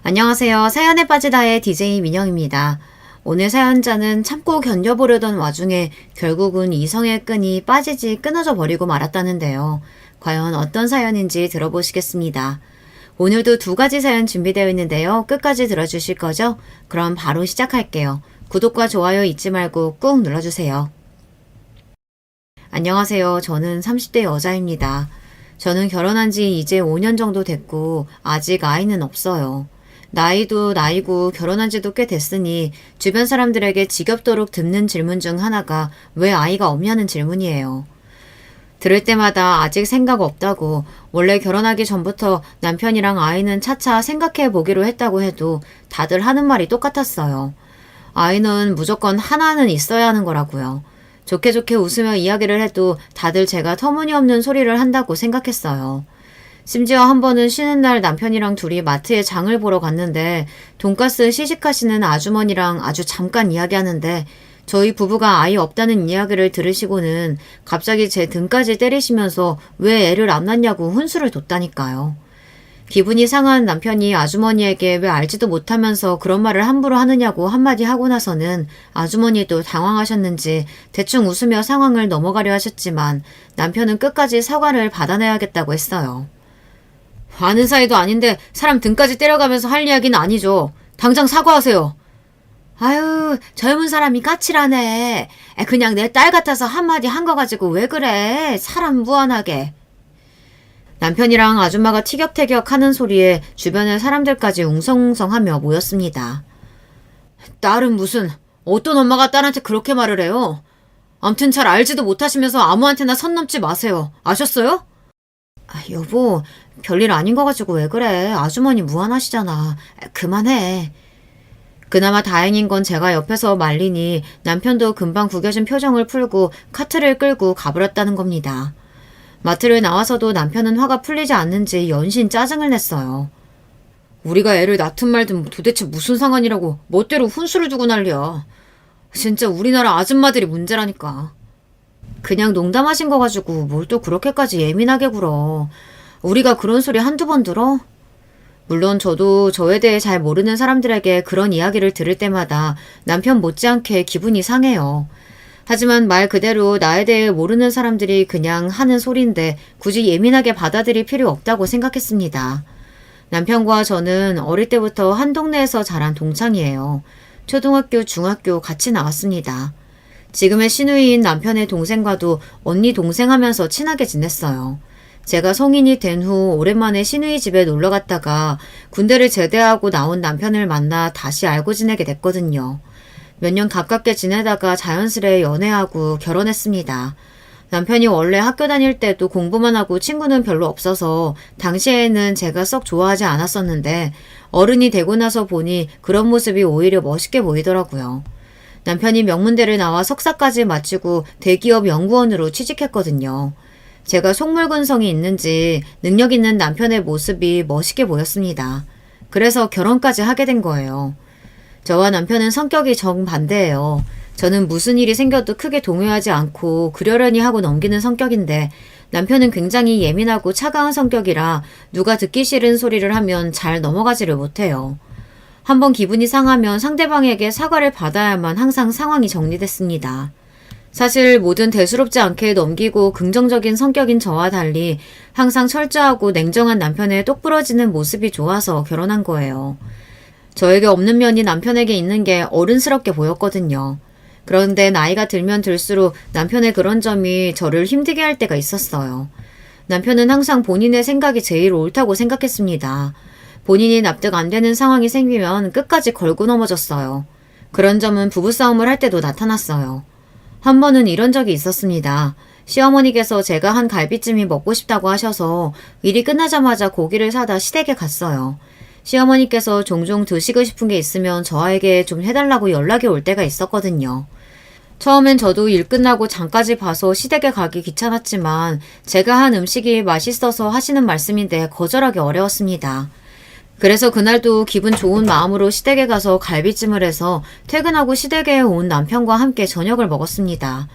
안녕하세요. 사연에 빠지다의 DJ 민영입니다. 오늘 사연자는 참고 견뎌보려던 와중에 결국은 이성의 끈이 빠지지 끊어져 버리고 말았다는데요. 과연 어떤 사연인지 들어보시겠습니다. 오늘도 두 가지 사연 준비되어 있는데요. 끝까지 들어주실 거죠? 그럼 바로 시작할게요. 구독과 좋아요 잊지 말고 꾹 눌러주세요. 안녕하세요. 저는 30대 여자입니다. 저는 결혼한 지 이제 5년 정도 됐고 아직 아이는 없어요. 나이도 나이고 결혼한 지도 꽤 됐으니 주변 사람들에게 지겹도록 듣는 질문 중 하나가 왜 아이가 없냐는 질문이에요. 들을 때마다 아직 생각 없다고, 원래 결혼하기 전부터 남편이랑 아이는 차차 생각해 보기로 했다고 해도 다들 하는 말이 똑같았어요. 아이는 무조건 하나는 있어야 하는 거라고요. 좋게 좋게 웃으며 이야기를 해도 다들 제가 터무니없는 소리를 한다고 생각했어요. 심지어 한 번은 쉬는 날 남편이랑 둘이 마트에 장을 보러 갔는데 돈가스 시식하시는 아주머니랑 아주 잠깐 이야기하는데 저희 부부가 아이 없다는 이야기를 들으시고는 갑자기 제 등까지 때리시면서 왜 애를 안 낳냐고 훈수를 뒀다니까요. 기분이 상한 남편이 아주머니에게 왜 알지도 못하면서 그런 말을 함부로 하느냐고 한마디 하고 나서는 아주머니도 당황하셨는지 대충 웃으며 상황을 넘어가려 하셨지만 남편은 끝까지 사과를 받아내야겠다고 했어요. 아는 사이도 아닌데 사람 등까지 때려가면서 할 이야기는 아니죠. 당장 사과하세요. 아유, 젊은 사람이 까칠하네. 그냥 내 딸 같아서 한마디 한 거 가지고 왜 그래? 사람 무안하게. 남편이랑 아줌마가 티격태격 하는 소리에 주변의 사람들까지 웅성웅성하며 모였습니다. 딸은 무슨, 어떤 엄마가 딸한테 그렇게 말을 해요? 암튼 잘 알지도 못하시면서 아무한테나 선 넘지 마세요. 아셨어요? 여보, 별일 아닌 거 가지고 왜 그래? 아주머니 무안하시잖아. 그만해. 그나마 다행인 건 제가 옆에서 말리니 남편도 금방 구겨진 표정을 풀고 카트를 끌고 가버렸다는 겁니다. 마트를 나와서도 남편은 화가 풀리지 않는지 연신 짜증을 냈어요. 우리가 애를 낳든 말든 도대체 무슨 상관이라고 멋대로 훈수를 두고 난리야. 진짜 우리나라 아줌마들이 문제라니까. 그냥 농담하신 거 가지고 뭘 또 그렇게까지 예민하게 굴어. 우리가 그런 소리 한두 번 들어? 물론 저도 저에 대해 잘 모르는 사람들에게 그런 이야기를 들을 때마다 남편 못지않게 기분이 상해요. 하지만 말 그대로 나에 대해 모르는 사람들이 그냥 하는 소리인데 굳이 예민하게 받아들일 필요 없다고 생각했습니다. 남편과 저는 어릴 때부터 한 동네에서 자란 동창이에요. 초등학교, 중학교 같이 나왔습니다. 지금의 시누이인 남편의 동생과도 언니 동생 하면서 친하게 지냈어요. 제가 성인이 된 후 오랜만에 시누이 집에 놀러 갔다가 군대를 제대하고 나온 남편을 만나 다시 알고 지내게 됐거든요. 몇 년 가깝게 지내다가 자연스레 연애하고 결혼했습니다. 남편이 원래 학교 다닐 때도 공부만 하고 친구는 별로 없어서 당시에는 제가 썩 좋아하지 않았었는데 어른이 되고 나서 보니 그런 모습이 오히려 멋있게 보이더라고요. 남편이 명문대를 나와 석사까지 마치고 대기업 연구원으로 취직했거든요. 제가 속물근성이 있는지 능력 있는 남편의 모습이 멋있게 보였습니다. 그래서 결혼까지 하게 된 거예요. 저와 남편은 성격이 정반대예요. 저는 무슨 일이 생겨도 크게 동요하지 않고 그러려니 하고 넘기는 성격인데 남편은 굉장히 예민하고 차가운 성격이라 누가 듣기 싫은 소리를 하면 잘 넘어가지를 못해요. 한번 기분이 상하면 상대방에게 사과를 받아야만 항상 상황이 정리됐습니다. 사실 뭐든 대수롭지 않게 넘기고 긍정적인 성격인 저와 달리 항상 철저하고 냉정한 남편의 똑부러지는 모습이 좋아서 결혼한 거예요. 저에게 없는 면이 남편에게 있는 게 어른스럽게 보였거든요. 그런데 나이가 들면 들수록 남편의 그런 점이 저를 힘들게 할 때가 있었어요. 남편은 항상 본인의 생각이 제일 옳다고 생각했습니다. 본인이 납득 안 되는 상황이 생기면 끝까지 걸고 넘어졌어요. 그런 점은 부부싸움을 할 때도 나타났어요. 한 번은 이런 적이 있었습니다. 시어머니께서 제가 한 갈비찜이 먹고 싶다고 하셔서 일이 끝나자마자 고기를 사다 시댁에 갔어요. 시어머니께서 종종 드시고 싶은 게 있으면 저에게 좀 해달라고 연락이 올 때가 있었거든요. 처음엔 저도 일 끝나고 장까지 봐서 시댁에 가기 귀찮았지만 제가 한 음식이 맛있어서 하시는 말씀인데 거절하기 어려웠습니다. 그래서 그날도 기분 좋은 마음으로 시댁에 가서 갈비찜을 해서 퇴근하고 시댁에 온 남편과 함께 저녁을 먹었습니다.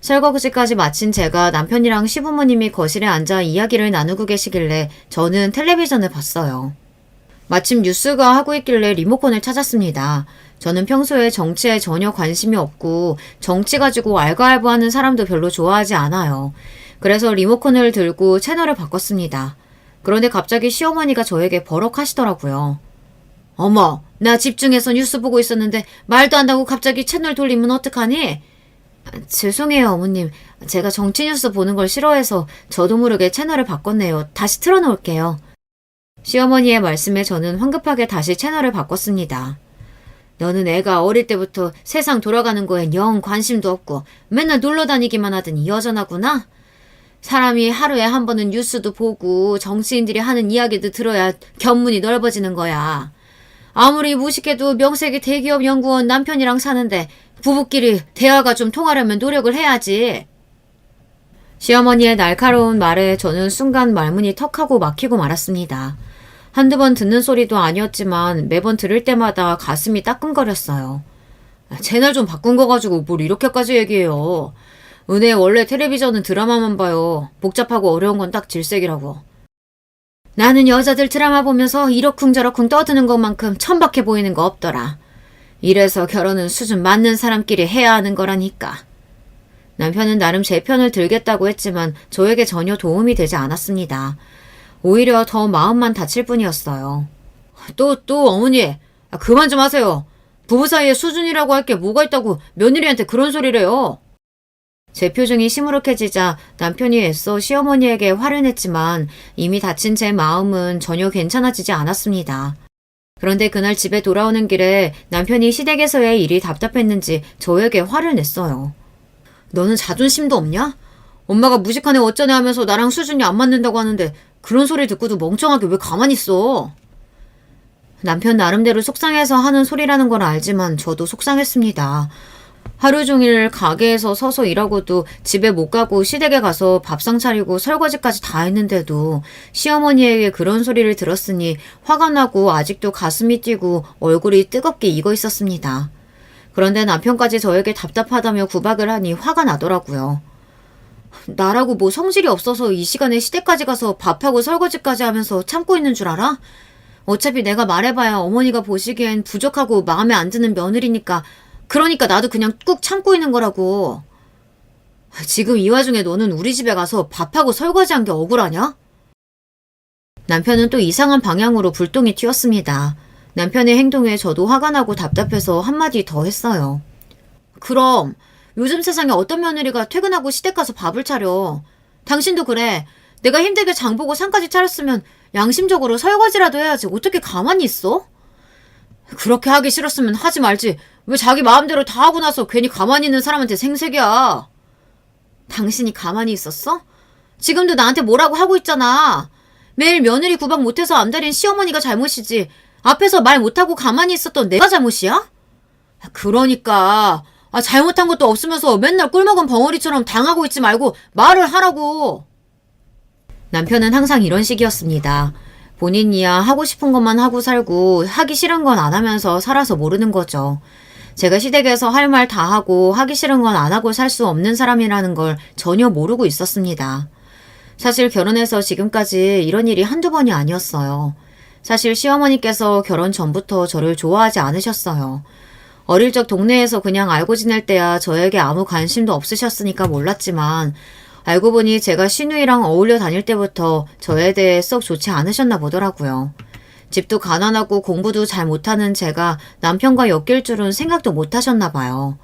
설거지까지 마친 제가 남편이랑 시부모님이 거실에 앉아 이야기를 나누고 계시길래 저는 텔레비전을 봤어요. 마침 뉴스가 하고 있길래 리모컨을 찾았습니다. 저는 평소에 정치에 전혀 관심이 없고 정치 가지고 알고알고하는 사람도 별로 좋아하지 않아요. 그래서 리모컨을 들고 채널을 바꿨습니다. 그런데 갑자기 시어머니가 저에게 버럭하시더라고요. 어머, 나 집중해서 뉴스 보고 있었는데 말도 안 하고 갑자기 채널 돌리면 어떡하니? 죄송해요, 어머님. 제가 정치 뉴스 보는 걸 싫어해서 저도 모르게 채널을 바꿨네요. 다시 틀어놓을게요. 시어머니의 말씀에 저는 황급하게 다시 채널을 바꿨습니다. 너는 애가 어릴 때부터 세상 돌아가는 거엔 영 관심도 없고 맨날 놀러 다니기만 하더니 여전하구나? 사람이 하루에 한 번은 뉴스도 보고 정치인들이 하는 이야기도 들어야 견문이 넓어지는 거야. 아무리 무식해도 명색이 대기업 연구원 남편이랑 사는데 부부끼리 대화가 좀 통하려면 노력을 해야지. 시어머니의 날카로운 말에 저는 순간 말문이 턱하고 막히고 말았습니다. 한두 번 듣는 소리도 아니었지만 매번 들을 때마다 가슴이 따끔거렸어요. 채널 좀 바꾼 거 가지고 뭘 이렇게까지 얘기해요. 은혜 원래 텔레비전은 드라마만 봐요. 복잡하고 어려운 건 딱 질색이라고. 나는 여자들 드라마 보면서 이러쿵저러쿵 떠드는 것만큼 천박해 보이는 거 없더라. 이래서 결혼은 수준 맞는 사람끼리 해야 하는 거라니까. 남편은 나름 제 편을 들겠다고 했지만 저에게 전혀 도움이 되지 않았습니다. 오히려 더 마음만 다칠 뿐이었어요. 또 어머니, 그만 좀 하세요. 부부 사이에 수준이라고 할 게 뭐가 있다고 며느리한테 그런 소리래요. 제 표정이 시무룩해지자 남편이 애써 시어머니에게 화를 냈지만 이미 다친 제 마음은 전혀 괜찮아지지 않았습니다. 그런데 그날 집에 돌아오는 길에 남편이 시댁에서의 일이 답답했는지 저에게 화를 냈어요. 너는 자존심도 없냐? 엄마가 무식하네 어쩌네 하면서 나랑 수준이 안 맞는다고 하는데 그런 소리 듣고도 멍청하게 왜 가만히 있어? 남편 나름대로 속상해서 하는 소리라는 걸 알지만 저도 속상했습니다. 하루 종일 가게에서 서서 일하고도 집에 못 가고 시댁에 가서 밥상 차리고 설거지까지 다 했는데도 시어머니에게 그런 소리를 들었으니 화가 나고 아직도 가슴이 뛰고 얼굴이 뜨겁게 익어 있었습니다. 그런데 남편까지 저에게 답답하다며 구박을 하니 화가 나더라고요. 나라고 뭐 성질이 없어서 이 시간에 시댁까지 가서 밥하고 설거지까지 하면서 참고 있는 줄 알아? 어차피 내가 말해봐야 어머니가 보시기엔 부족하고 마음에 안 드는 며느리니까 그러니까 나도 그냥 꾹 참고 있는 거라고. 지금 이 와중에 너는 우리 집에 가서 밥하고 설거지한 게 억울하냐? 남편은 또 이상한 방향으로 불똥이 튀었습니다. 남편의 행동에 저도 화가 나고 답답해서 한마디 더 했어요. 그럼 요즘 세상에 어떤 며느리가 퇴근하고 시댁 가서 밥을 차려. 당신도 그래. 내가 힘들게 장보고 상까지 차렸으면 양심적으로 설거지라도 해야지 어떻게 가만히 있어? 그렇게 하기 싫었으면 하지 말지. 왜 자기 마음대로 다 하고 나서 괜히 가만히 있는 사람한테 생색이야. 당신이 가만히 있었어? 지금도 나한테 뭐라고 하고 있잖아. 매일 며느리 구박 못해서 안달인 시어머니가 잘못이지. 앞에서 말 못하고 가만히 있었던 내가 잘못이야? 그러니까 잘못한 것도 없으면서 맨날 꿀먹은 벙어리처럼 당하고 있지 말고 말을 하라고. 남편은 항상 이런 식이었습니다. 본인이야 하고 싶은 것만 하고 살고 하기 싫은 건 안 하면서 살아서 모르는 거죠. 제가 시댁에서 할 말 다 하고 하기 싫은 건 안 하고 살 수 없는 사람이라는 걸 전혀 모르고 있었습니다. 사실 결혼해서 지금까지 이런 일이 한두 번이 아니었어요. 사실 시어머니께서 결혼 전부터 저를 좋아하지 않으셨어요. 어릴 적 동네에서 그냥 알고 지낼 때야 저에게 아무 관심도 없으셨으니까 몰랐지만 알고 보니 제가 시누이랑 어울려 다닐 때부터 저에 대해 썩 좋지 않으셨나 보더라고요. 집도 가난하고 공부도 잘 못하는 제가 남편과 엮일 줄은 생각도 못하셨나 봐요.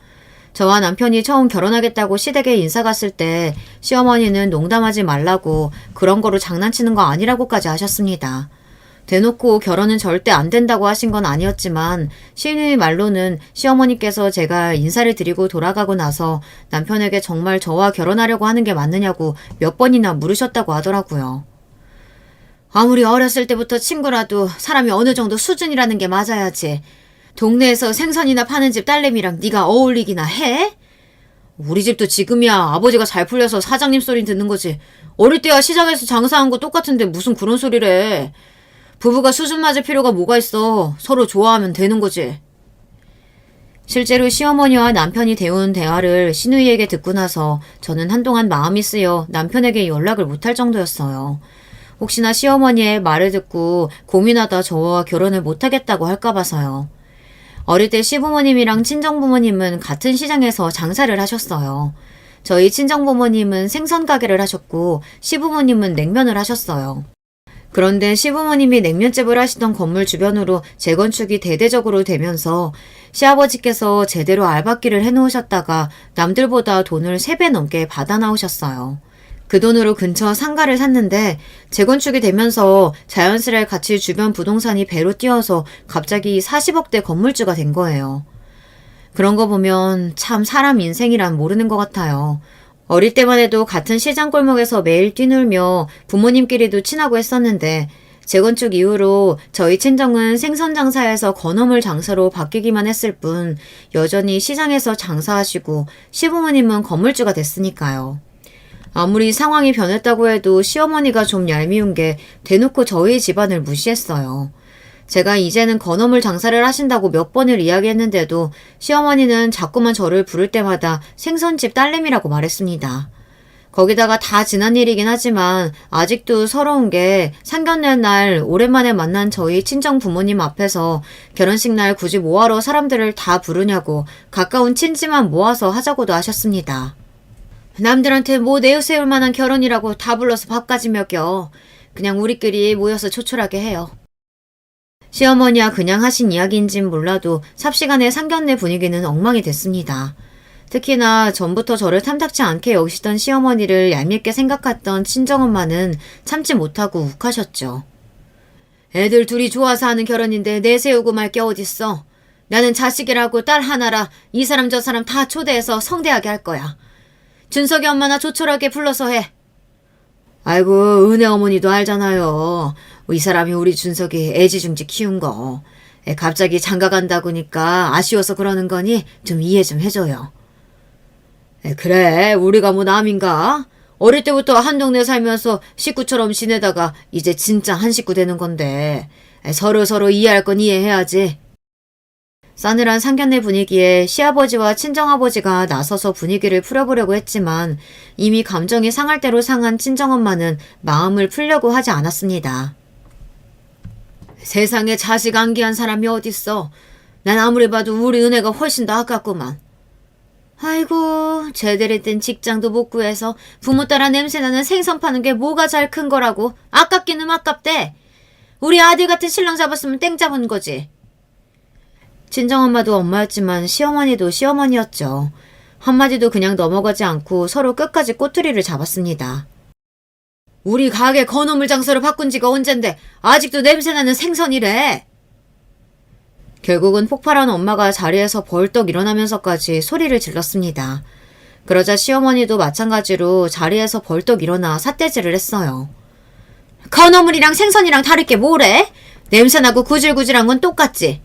저와 남편이 처음 결혼하겠다고 시댁에 인사 갔을 때 시어머니는 농담하지 말라고 그런 거로 장난치는 거 아니라고까지 하셨습니다. 대놓고 결혼은 절대 안 된다고 하신 건 아니었지만 시누이 말로는 시어머니께서 제가 인사를 드리고 돌아가고 나서 남편에게 정말 저와 결혼하려고 하는 게 맞느냐고 몇 번이나 물으셨다고 하더라고요. 아무리 어렸을 때부터 친구라도 사람이 어느 정도 수준이라는 게 맞아야지. 동네에서 생선이나 파는 집 딸내미랑 네가 어울리기나 해? 우리 집도 지금이야 아버지가 잘 풀려서 사장님 소리 듣는 거지. 어릴 때야 시장에서 장사한 거 똑같은데 무슨 그런 소리래. 부부가 수준 맞을 필요가 뭐가 있어. 서로 좋아하면 되는 거지. 실제로 시어머니와 남편이 대운 대화를 시누이에게 듣고 나서 저는 한동안 마음이 쓰여 남편에게 연락을 못할 정도였어요. 혹시나 시어머니의 말을 듣고 고민하다 저와 결혼을 못하겠다고 할까봐서요. 어릴 때 시부모님이랑 친정부모님은 같은 시장에서 장사를 하셨어요. 저희 친정부모님은 생선 가게를 하셨고 시부모님은 냉면을 하셨어요. 그런데 시부모님이 냉면집을 하시던 건물 주변으로 재건축이 대대적으로 되면서 시아버지께서 제대로 알박기를 해놓으셨다가 남들보다 돈을 3배 넘게 받아 나오셨어요. 그 돈으로 근처 상가를 샀는데 재건축이 되면서 자연스레 같이 주변 부동산이 배로 뛰어서 갑자기 40억대 건물주가 된 거예요. 그런 거 보면 참 사람 인생이란 모르는 것 같아요. 어릴 때만 해도 같은 시장 골목에서 매일 뛰놀며 부모님끼리도 친하고 했었는데 재건축 이후로 저희 친정은 생선 장사에서 건어물 장사로 바뀌기만 했을 뿐 여전히 시장에서 장사하시고 시부모님은 건물주가 됐으니까요. 아무리 상황이 변했다고 해도 시어머니가 좀 얄미운 게 대놓고 저희 집안을 무시했어요. 제가 이제는 건어물 장사를 하신다고 몇 번을 이야기했는데도 시어머니는 자꾸만 저를 부를 때마다 생선집 딸내미라고 말했습니다. 거기다가 다 지난 일이긴 하지만 아직도 서러운 게 상견례 날 오랜만에 만난 저희 친정 부모님 앞에서 결혼식 날 굳이 뭐하러 사람들을 다 부르냐고 가까운 친지만 모아서 하자고도 하셨습니다. 남들한테 뭐 내세울 만한 결혼이라고 다 불러서 밥까지 먹여. 그냥 우리끼리 모여서 초촐하게 해요. 시어머니와 그냥 하신 이야기인진 몰라도 삽시간에 상견례 분위기는 엉망이 됐습니다. 특히나 전부터 저를 탐탁지 않게 여기시던 시어머니를 얄밉게 생각했던 친정엄마는 참지 못하고 욱하셨죠. 애들 둘이 좋아서 하는 결혼인데 내세우고 말 게 어딨어. 나는 자식이라고 딸 하나라 이 사람 저 사람 다 초대해서 성대하게 할 거야. 준석이 엄마나 조촐하게 불러서 해. 아이고 은혜 어머니도 알잖아요. 이 사람이 우리 준석이 애지중지 키운 거. 갑자기 장가 간다고니까 아쉬워서 그러는 거니 좀 이해 좀 해줘요. 그래 우리가 뭐 남인가? 어릴 때부터 한 동네 살면서 식구처럼 지내다가 이제 진짜 한 식구 되는 건데 서로 이해할 건 이해해야지. 싸늘한 상견례 분위기에 시아버지와 친정아버지가 나서서 분위기를 풀어보려고 했지만 이미 감정이 상할 대로 상한 친정엄마는 마음을 풀려고 하지 않았습니다. 세상에 자식 안기한 사람이 어딨어. 난 아무리 봐도 우리 은혜가 훨씬 더 아깝구만. 아이고 제대로 된 직장도 못 구해서 부모 따라 냄새나는 생선 파는 게 뭐가 잘 큰 거라고. 아깝기는 아깝대. 우리 아들 같은 신랑 잡았으면 땡 잡은 거지. 친정엄마도 엄마였지만 시어머니도 시어머니였죠. 한마디도 그냥 넘어가지 않고 서로 끝까지 꼬투리를 잡았습니다. 우리 가게 건어물 장사로 바꾼 지가 언젠데 아직도 냄새나는 생선이래. 결국은 폭발한 엄마가 자리에서 벌떡 일어나면서까지 소리를 질렀습니다. 그러자 시어머니도 마찬가지로 자리에서 벌떡 일어나 삿대질을 했어요. 건어물이랑 생선이랑 다를 게 뭐래? 냄새나고 구질구질한 건 똑같지.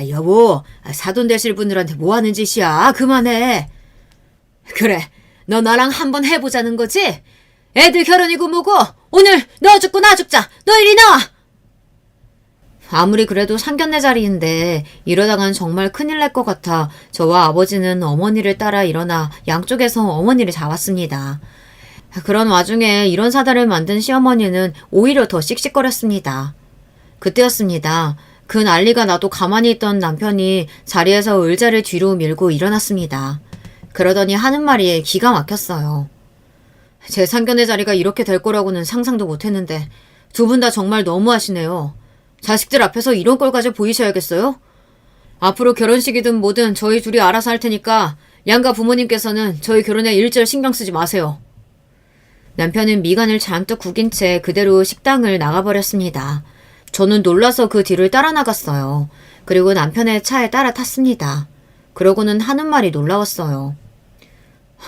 여보, 사돈 되실 분들한테 뭐 하는 짓이야? 그만해. 그래, 너 나랑 한번 해보자는 거지? 애들 결혼이고 뭐고 오늘 너 죽고 나 죽자. 너 이리 나와. 아무리 그래도 상견례 자리인데 이러다간 정말 큰일 날 것 같아 저와 아버지는 어머니를 따라 일어나 양쪽에서 어머니를 잡았습니다. 그런 와중에 이런 사달을 만든 시어머니는 오히려 더 씩씩거렸습니다. 그때였습니다. 그 난리가 나도 가만히 있던 남편이 자리에서 의자를 뒤로 밀고 일어났습니다. 그러더니 하는 말이 기가 막혔어요. 제 상견례 자리가 이렇게 될 거라고는 상상도 못했는데 두 분 다 정말 너무하시네요. 자식들 앞에서 이런 꼴까지 보이셔야겠어요? 앞으로 결혼식이든 뭐든 저희 둘이 알아서 할 테니까 양가 부모님께서는 저희 결혼에 일절 신경 쓰지 마세요. 남편은 미간을 잔뜩 구긴 채 그대로 식당을 나가버렸습니다. 저는 놀라서 그 뒤를 따라 나갔어요. 그리고 남편의 차에 따라 탔습니다. 그러고는 하는 말이 놀라웠어요.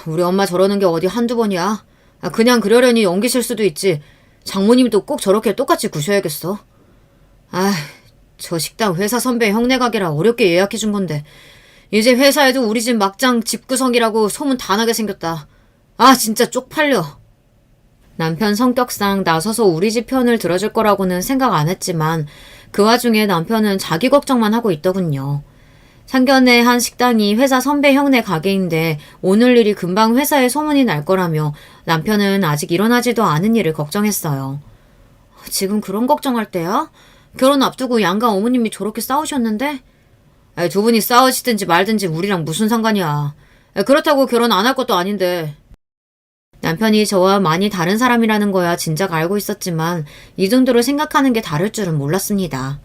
우리 엄마 저러는 게 어디 한두 번이야? 그냥 그러려니 옮기실 수도 있지. 장모님도 꼭 저렇게 똑같이 구셔야겠어. 저 식당 회사 선배 형네 가게라 어렵게 예약해준 건데 이제 회사에도 우리 집 막장 집구석이라고 소문 다 나게 생겼다. 진짜 쪽팔려. 남편 성격상 나서서 우리 집 편을 들어줄 거라고는 생각 안 했지만 그 와중에 남편은 자기 걱정만 하고 있더군요. 상견례 한 식당이 회사 선배 형네 가게인데 오늘 일이 금방 회사에 소문이 날 거라며 남편은 아직 일어나지도 않은 일을 걱정했어요. 지금 그런 걱정할 때야? 결혼 앞두고 양가 어머님이 저렇게 싸우셨는데? 두 분이 싸우시든지 말든지 우리랑 무슨 상관이야. 그렇다고 결혼 안 할 것도 아닌데. 남편이 저와 많이 다른 사람이라는 거야 진작 알고 있었지만 이 정도로 생각하는 게 다를 줄은 몰랐습니다.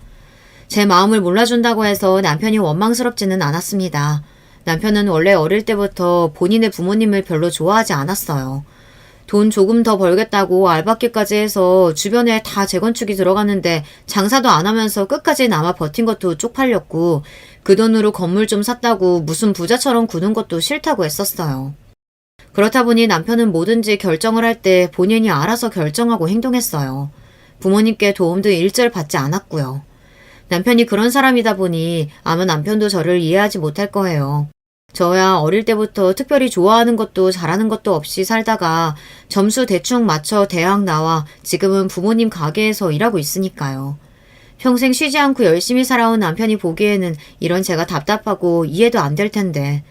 제 마음을 몰라준다고 해서 남편이 원망스럽지는 않았습니다. 남편은 원래 어릴 때부터 본인의 부모님을 별로 좋아하지 않았어요. 돈 조금 더 벌겠다고 알바끼까지 해서 주변에 다 재건축이 들어갔는데 장사도 안 하면서 끝까지 남아 버틴 것도 쪽팔렸고 그 돈으로 건물 좀 샀다고 무슨 부자처럼 구는 것도 싫다고 했었어요. 그렇다 보니 남편은 뭐든지 결정을 할 때 본인이 알아서 결정하고 행동했어요. 부모님께 도움도 일절 받지 않았고요. 남편이 그런 사람이다 보니 아마 남편도 저를 이해하지 못할 거예요. 저야 어릴 때부터 특별히 좋아하는 것도 잘하는 것도 없이 살다가 점수 대충 맞춰 대학 나와 지금은 부모님 가게에서 일하고 있으니까요. 평생 쉬지 않고 열심히 살아온 남편이 보기에는 이런 제가 답답하고 이해도 안 될 텐데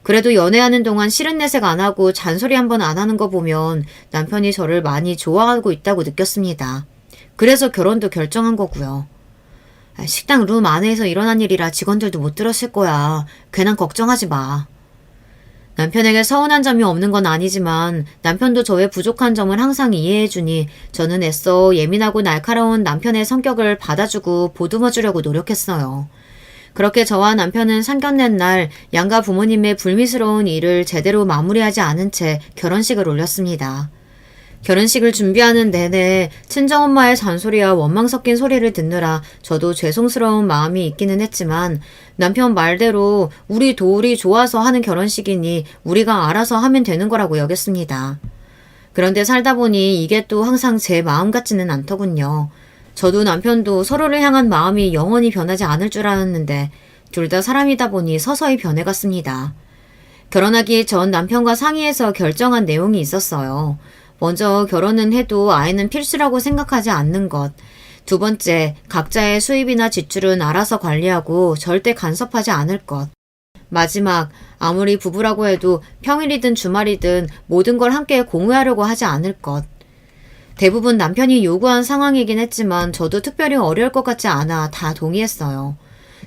그래도 연애하는 동안 싫은 내색 안 하고 잔소리 한 번 안 하는 거 보면 남편이 저를 많이 좋아하고 있다고 느꼈습니다. 그래서 결혼도 결정한 거고요. 식당 룸 안에서 일어난 일이라 직원들도 못 들었을 거야. 괜한 걱정하지 마. 남편에게 서운한 점이 없는 건 아니지만 남편도 저의 부족한 점을 항상 이해해주니 저는 애써 예민하고 날카로운 남편의 성격을 받아주고 보듬어주려고 노력했어요. 그렇게 저와 남편은 상견례 날 양가 부모님의 불미스러운 일을 제대로 마무리하지 않은 채 결혼식을 올렸습니다. 결혼식을 준비하는 내내 친정엄마의 잔소리와 원망 섞인 소리를 듣느라 저도 죄송스러운 마음이 있기는 했지만 남편 말대로 우리 둘이 좋아서 하는 결혼식이니 우리가 알아서 하면 되는 거라고 여겼습니다. 그런데 살다 보니 이게 또 항상 제 마음 같지는 않더군요. 저도 남편도 서로를 향한 마음이 영원히 변하지 않을 줄 알았는데 둘 다 사람이다 보니 서서히 변해갔습니다. 결혼하기 전 남편과 상의해서 결정한 내용이 있었어요. 먼저 결혼은 해도 아이는 필수라고 생각하지 않는 것. 두 번째, 각자의 수입이나 지출은 알아서 관리하고 절대 간섭하지 않을 것. 마지막, 아무리 부부라고 해도 평일이든 주말이든 모든 걸 함께 공유하려고 하지 않을 것. 대부분 남편이 요구한 상황이긴 했지만 저도 특별히 어려울 것 같지 않아 다 동의했어요.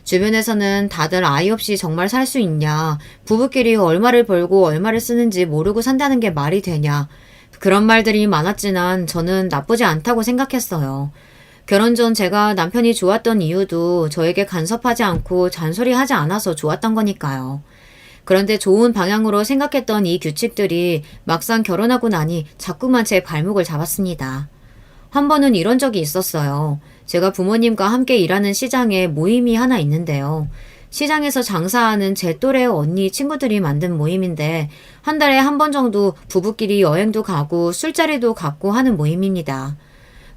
주변에서는 다들 아이 없이 정말 살 수 있냐, 부부끼리 얼마를 벌고 얼마를 쓰는지 모르고 산다는 게 말이 되냐, 그런 말들이 많았지만 저는 나쁘지 않다고 생각했어요. 결혼 전 제가 남편이 좋았던 이유도 저에게 간섭하지 않고 잔소리하지 않아서 좋았던 거니까요. 그런데 좋은 방향으로 생각했던 이 규칙들이 막상 결혼하고 나니 자꾸만 제 발목을 잡았습니다. 한 번은 이런 적이 있었어요. 제가 부모님과 함께 일하는 시장에 모임이 하나 있는데요. 시장에서 장사하는 제 또래 언니 친구들이 만든 모임인데 한 달에 한 번 정도 부부끼리 여행도 가고 술자리도 갖고 하는 모임입니다.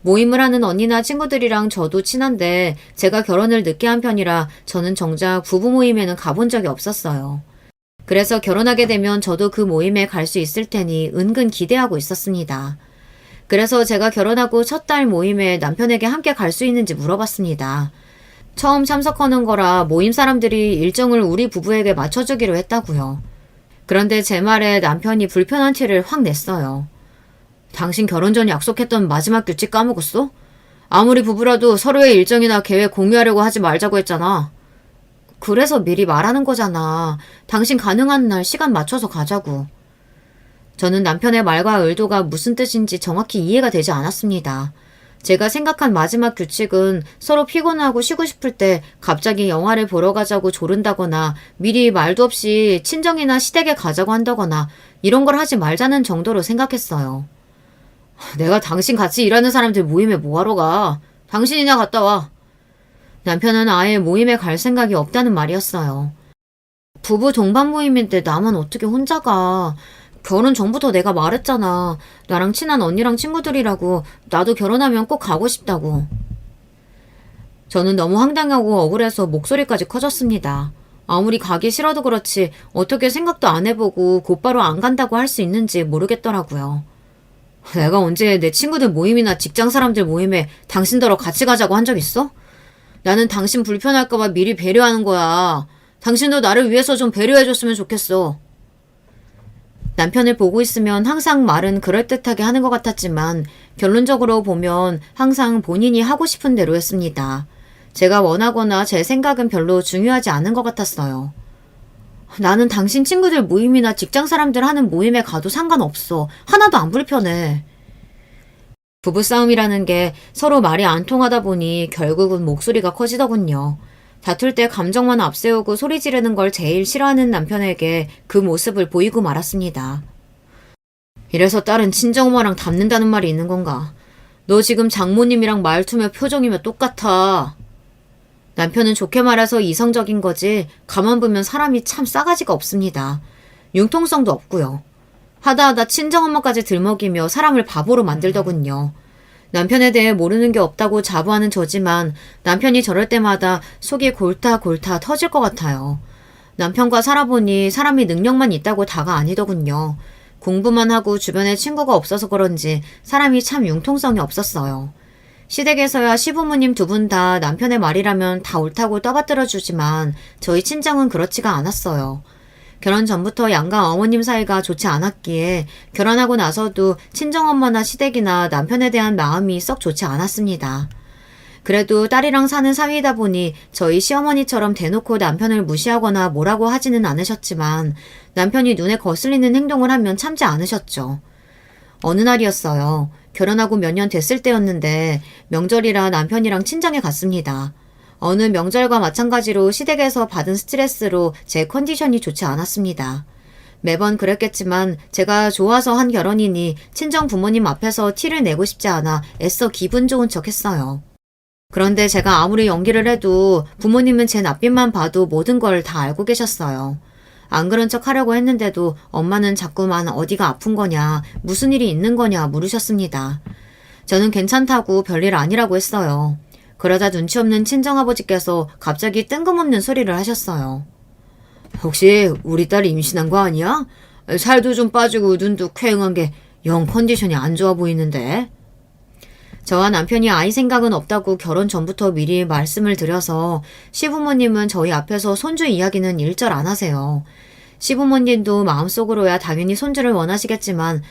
모임을 하는 언니나 친구들이랑 저도 친한데 제가 결혼을 늦게 한 편이라 저는 정작 부부 모임에는 가본 적이 없었어요. 그래서 결혼하게 되면 저도 그 모임에 갈 수 있을 테니 은근 기대하고 있었습니다. 그래서 제가 결혼하고 첫 달 모임에 남편에게 함께 갈 수 있는지 물어봤습니다. 처음 참석하는 거라 모임 사람들이 일정을 우리 부부에게 맞춰주기로 했다고요. 그런데 제 말에 남편이 불편한 티를 확 냈어요. 당신 결혼 전 약속했던 마지막 규칙 까먹었어? 아무리 부부라도 서로의 일정이나 계획 공유하려고 하지 말자고 했잖아. 그래서 미리 말하는 거잖아. 당신 가능한 날 시간 맞춰서 가자고. 저는 남편의 말과 의도가 무슨 뜻인지 정확히 이해가 되지 않았습니다. 제가 생각한 마지막 규칙은 서로 피곤하고 쉬고 싶을 때 갑자기 영화를 보러 가자고 조른다거나 미리 말도 없이 친정이나 시댁에 가자고 한다거나 이런 걸 하지 말자는 정도로 생각했어요. 내가 당신 같이 일하는 사람들 모임에 뭐하러 가? 당신이나 갔다 와. 남편은 아예 모임에 갈 생각이 없다는 말이었어요. 부부 동반 모임인데 나만 어떻게 혼자 가? 결혼 전부터 내가 말했잖아. 나랑 친한 언니랑 친구들이라고. 나도 결혼하면 꼭 가고 싶다고. 저는 너무 황당하고 억울해서 목소리까지 커졌습니다. 아무리 가기 싫어도 그렇지 어떻게 생각도 안 해보고 곧바로 안 간다고 할 수 있는지 모르겠더라고요. 내가 언제 내 친구들 모임이나 직장 사람들 모임에 당신더러 같이 가자고 한 적 있어? 나는 당신 불편할까봐 미리 배려하는 거야. 당신도 나를 위해서 좀 배려해줬으면 좋겠어. 남편을 보고 있으면 항상 말은 그럴듯하게 하는 것 같았지만 결론적으로 보면 항상 본인이 하고 싶은 대로 했습니다. 제가 원하거나 제 생각은 별로 중요하지 않은 것 같았어요. 나는 당신 친구들 모임이나 직장 사람들 하는 모임에 가도 상관없어. 하나도 안 불편해. 부부싸움이라는 게 서로 말이 안 통하다 보니 결국은 목소리가 커지더군요. 다툴 때 감정만 앞세우고 소리 지르는 걸 제일 싫어하는 남편에게 그 모습을 보이고 말았습니다. 이래서 딸은 친정엄마랑 닮는다는 말이 있는 건가? 너 지금 장모님이랑 말투며 표정이며 똑같아. 남편은 좋게 말해서 이성적인 거지 가만 보면 사람이 참 싸가지가 없습니다. 융통성도 없고요. 하다하다 친정엄마까지 들먹이며 사람을 바보로 만들더군요. 남편에 대해 모르는 게 없다고 자부하는 저지만 남편이 저럴 때마다 속이 골타골타 터질 것 같아요. 남편과 살아보니 사람이 능력만 있다고 다가 아니더군요. 공부만 하고 주변에 친구가 없어서 그런지 사람이 참 융통성이 없었어요. 시댁에서야 시부모님 두 분 다 남편의 말이라면 다 옳다고 떠받들어 주지만 저희 친정은 그렇지가 않았어요. 결혼 전부터 양가 어머님 사이가 좋지 않았기에 결혼하고 나서도 친정엄마나 시댁이나 남편에 대한 마음이 썩 좋지 않았습니다. 그래도 딸이랑 사는 사위이다 보니 저희 시어머니처럼 대놓고 남편을 무시하거나 뭐라고 하지는 않으셨지만 남편이 눈에 거슬리는 행동을 하면 참지 않으셨죠. 어느 날이었어요. 결혼하고 몇 년 됐을 때였는데 명절이라 남편이랑 친정에 갔습니다. 어느 명절과 마찬가지로 시댁에서 받은 스트레스로 제 컨디션이 좋지 않았습니다. 매번 그랬겠지만 제가 좋아서 한 결혼이니 친정 부모님 앞에서 티를 내고 싶지 않아 애써 기분 좋은 척 했어요. 그런데 제가 아무리 연기를 해도 부모님은 제 낯빛만 봐도 모든 걸 다 알고 계셨어요. 안 그런 척 하려고 했는데도 엄마는 자꾸만 어디가 아픈 거냐, 무슨 일이 있는 거냐 물으셨습니다. 저는 괜찮다고 별일 아니라고 했어요. 그러다 눈치 없는 친정아버지께서 갑자기 뜬금없는 소리를 하셨어요. 혹시 우리 딸이 임신한 거 아니야? 살도 좀 빠지고 눈도 퀭한 게 영 컨디션이 안 좋아 보이는데. 저와 남편이 아이 생각은 없다고 결혼 전부터 미리 말씀을 드려서 시부모님은 저희 앞에서 손주 이야기는 일절 안 하세요. 시부모님도 마음속으로야 당연히 손주를 원하시겠지만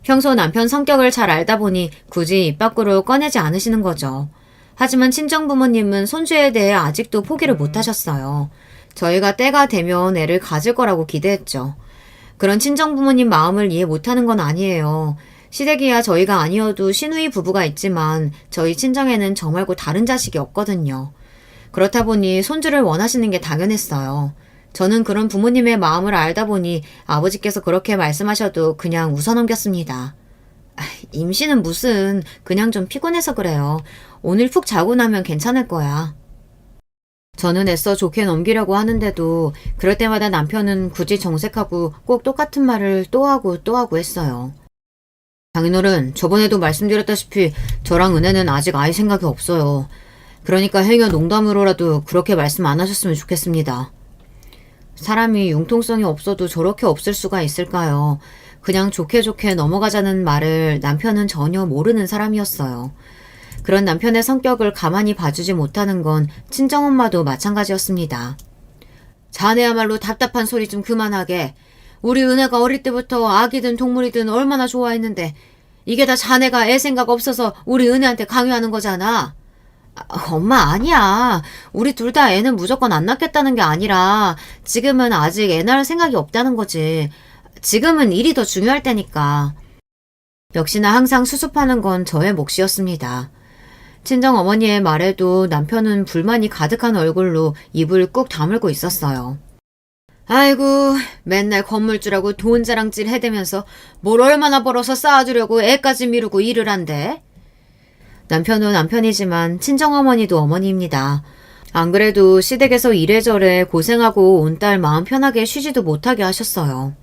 평소 남편 성격을 잘 알다 보니 굳이 입 밖으로 꺼내지 않으시는 거죠. 하지만 친정부모님은 손주에 대해 아직도 포기를 못 하셨어요. 저희가 때가 되면 애를 가질 거라고 기대했죠. 그런 친정부모님 마음을 이해 못하는 건 아니에요. 시댁이야 저희가 아니어도 시누이 부부가 있지만 저희 친정에는 저 말고 다른 자식이 없거든요. 그렇다 보니 손주를 원하시는 게 당연했어요. 저는 그런 부모님의 마음을 알다 보니 아버지께서 그렇게 말씀하셔도 그냥 웃어넘겼습니다. 임신은 무슨, 그냥 좀 피곤해서 그래요. 오늘 푹 자고 나면 괜찮을 거야. 저는 애써 좋게 넘기려고 하는데도 그럴 때마다 남편은 굳이 정색하고 꼭 똑같은 말을 또 하고 했어요. 장인어른, 저번에도 말씀드렸다시피 저랑 은혜는 아직 아이 생각이 없어요. 그러니까 행여 농담으로라도 그렇게 말씀 안 하셨으면 좋겠습니다. 사람이 융통성이 없어도 저렇게 없을 수가 있을까요? 그냥 좋게 넘어가자는 말을 남편은 전혀 모르는 사람이었어요. 그런 남편의 성격을 가만히 봐주지 못하는 건 친정엄마도 마찬가지였습니다. 자네야말로 답답한 소리 좀 그만하게. 우리 은혜가 어릴 때부터 아기든 동물이든 얼마나 좋아했는데 이게 다 자네가 애 생각 없어서 우리 은혜한테 강요하는 거잖아. 엄마 아니야. 우리 둘 다 애는 무조건 안 낳겠다는 게 아니라 지금은 아직 애 낳을 생각이 없다는 거지. 지금은 일이 더 중요할 때니까. 역시나 항상 수습하는 건 저의 몫이었습니다. 친정어머니의 말에도 남편은 불만이 가득한 얼굴로 입을 꾹 다물고 있었어요. 아이고, 맨날 건물주라고 돈 자랑질 해대면서 뭘 얼마나 벌어서 쌓아주려고 애까지 미루고 일을 한대? 남편은 남편이지만 친정어머니도 어머니입니다. 안 그래도 시댁에서 이래저래 고생하고 온 딸 마음 편하게 쉬지도 못하게 하셨어요.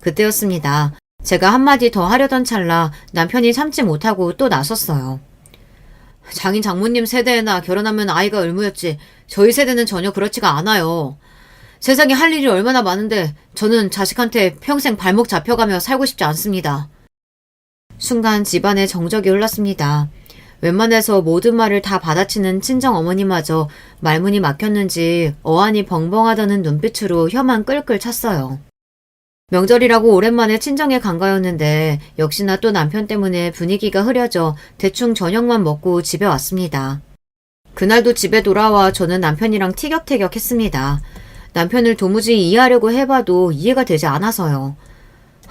그때였습니다. 제가 한마디 더 하려던 찰나 남편이 참지 못하고 또 나섰어요. 장인 장모님 세대나 결혼하면 아이가 의무였지 저희 세대는 전혀 그렇지가 않아요. 세상에 할 일이 얼마나 많은데 저는 자식한테 평생 발목 잡혀가며 살고 싶지 않습니다. 순간 집안에 정적이 흘렀습니다. 웬만해서 모든 말을 다 받아치는 친정어머니마저 말문이 막혔는지 어안이 벙벙하다는 눈빛으로 혀만 끌끌 찼어요. 명절이라고 오랜만에 친정에 간 거였는데 역시나 또 남편 때문에 분위기가 흐려져 대충 저녁만 먹고 집에 왔습니다. 그날도 집에 돌아와 저는 남편이랑 티격태격 했습니다. 남편을 도무지 이해하려고 해봐도 이해가 되지 않아서요.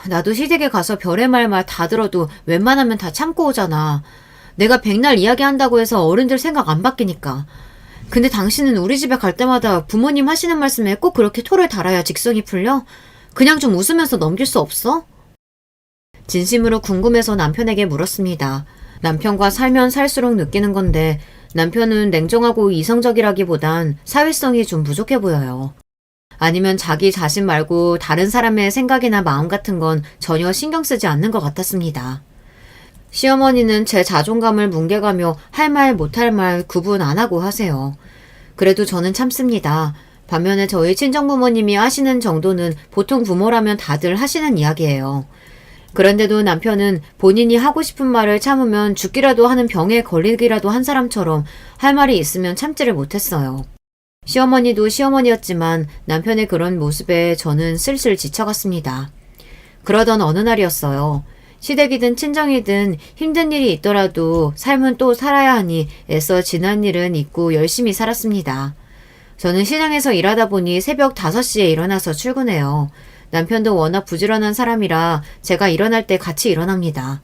나도 시댁에 가서 별의 말만 다 들어도 웬만하면 다 참고 오잖아. 내가 백날 이야기한다고 해서 어른들 생각 안 바뀌니까. 근데 당신은 우리 집에 갈 때마다 부모님 하시는 말씀에 꼭 그렇게 토를 달아야 직성이 풀려? 그냥 좀 웃으면서 넘길 수 없어? 진심으로 궁금해서 남편에게 물었습니다. 남편과 살면 살수록 느끼는 건데 남편은 냉정하고 이성적이라기보단 사회성이 좀 부족해 보여요. 아니면 자기 자신 말고 다른 사람의 생각이나 마음 같은 건 전혀 신경 쓰지 않는 것 같았습니다. 시어머니는 제 자존감을 뭉개가며 할 말 못할 말 구분 안 하고 하세요. 그래도 저는 참습니다. 반면에 저희 친정부모님이 하시는 정도는 보통 부모라면 다들 하시는 이야기예요. 그런데도 남편은 본인이 하고 싶은 말을 참으면 죽기라도 하는 병에 걸리기라도 한 사람처럼 할 말이 있으면 참지를 못했어요. 시어머니도 시어머니였지만 남편의 그런 모습에 저는 슬슬 지쳐갔습니다. 그러던 어느 날이었어요. 시댁이든 친정이든 힘든 일이 있더라도 삶은 또 살아야 하니 애써 지난 일은 잊고 열심히 살았습니다. 저는 시장에서 일하다 보니 새벽 5시에 일어나서 출근해요. 남편도 워낙 부지런한 사람이라 제가 일어날 때 같이 일어납니다.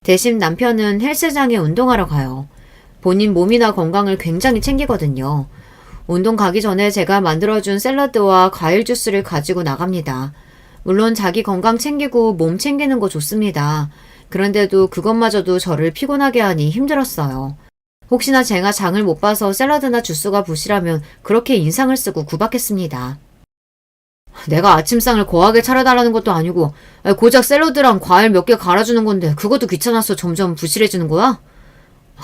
대신 남편은 헬스장에 운동하러 가요. 본인 몸이나 건강을 굉장히 챙기거든요. 운동 가기 전에 제가 만들어준 샐러드와 과일 주스를 가지고 나갑니다. 물론 자기 건강 챙기고 몸 챙기는 거 좋습니다. 그런데도 그것마저도 저를 피곤하게 하니 힘들었어요. 혹시나 제가 장을 못 봐서 샐러드나 주스가 부실하면 그렇게 인상을 쓰고 구박했습니다. 내가 아침상을 거하게 차려달라는 것도 아니고 고작 샐러드랑 과일 몇 개 갈아주는 건데 그것도 귀찮아서 점점 부실해지는 거야?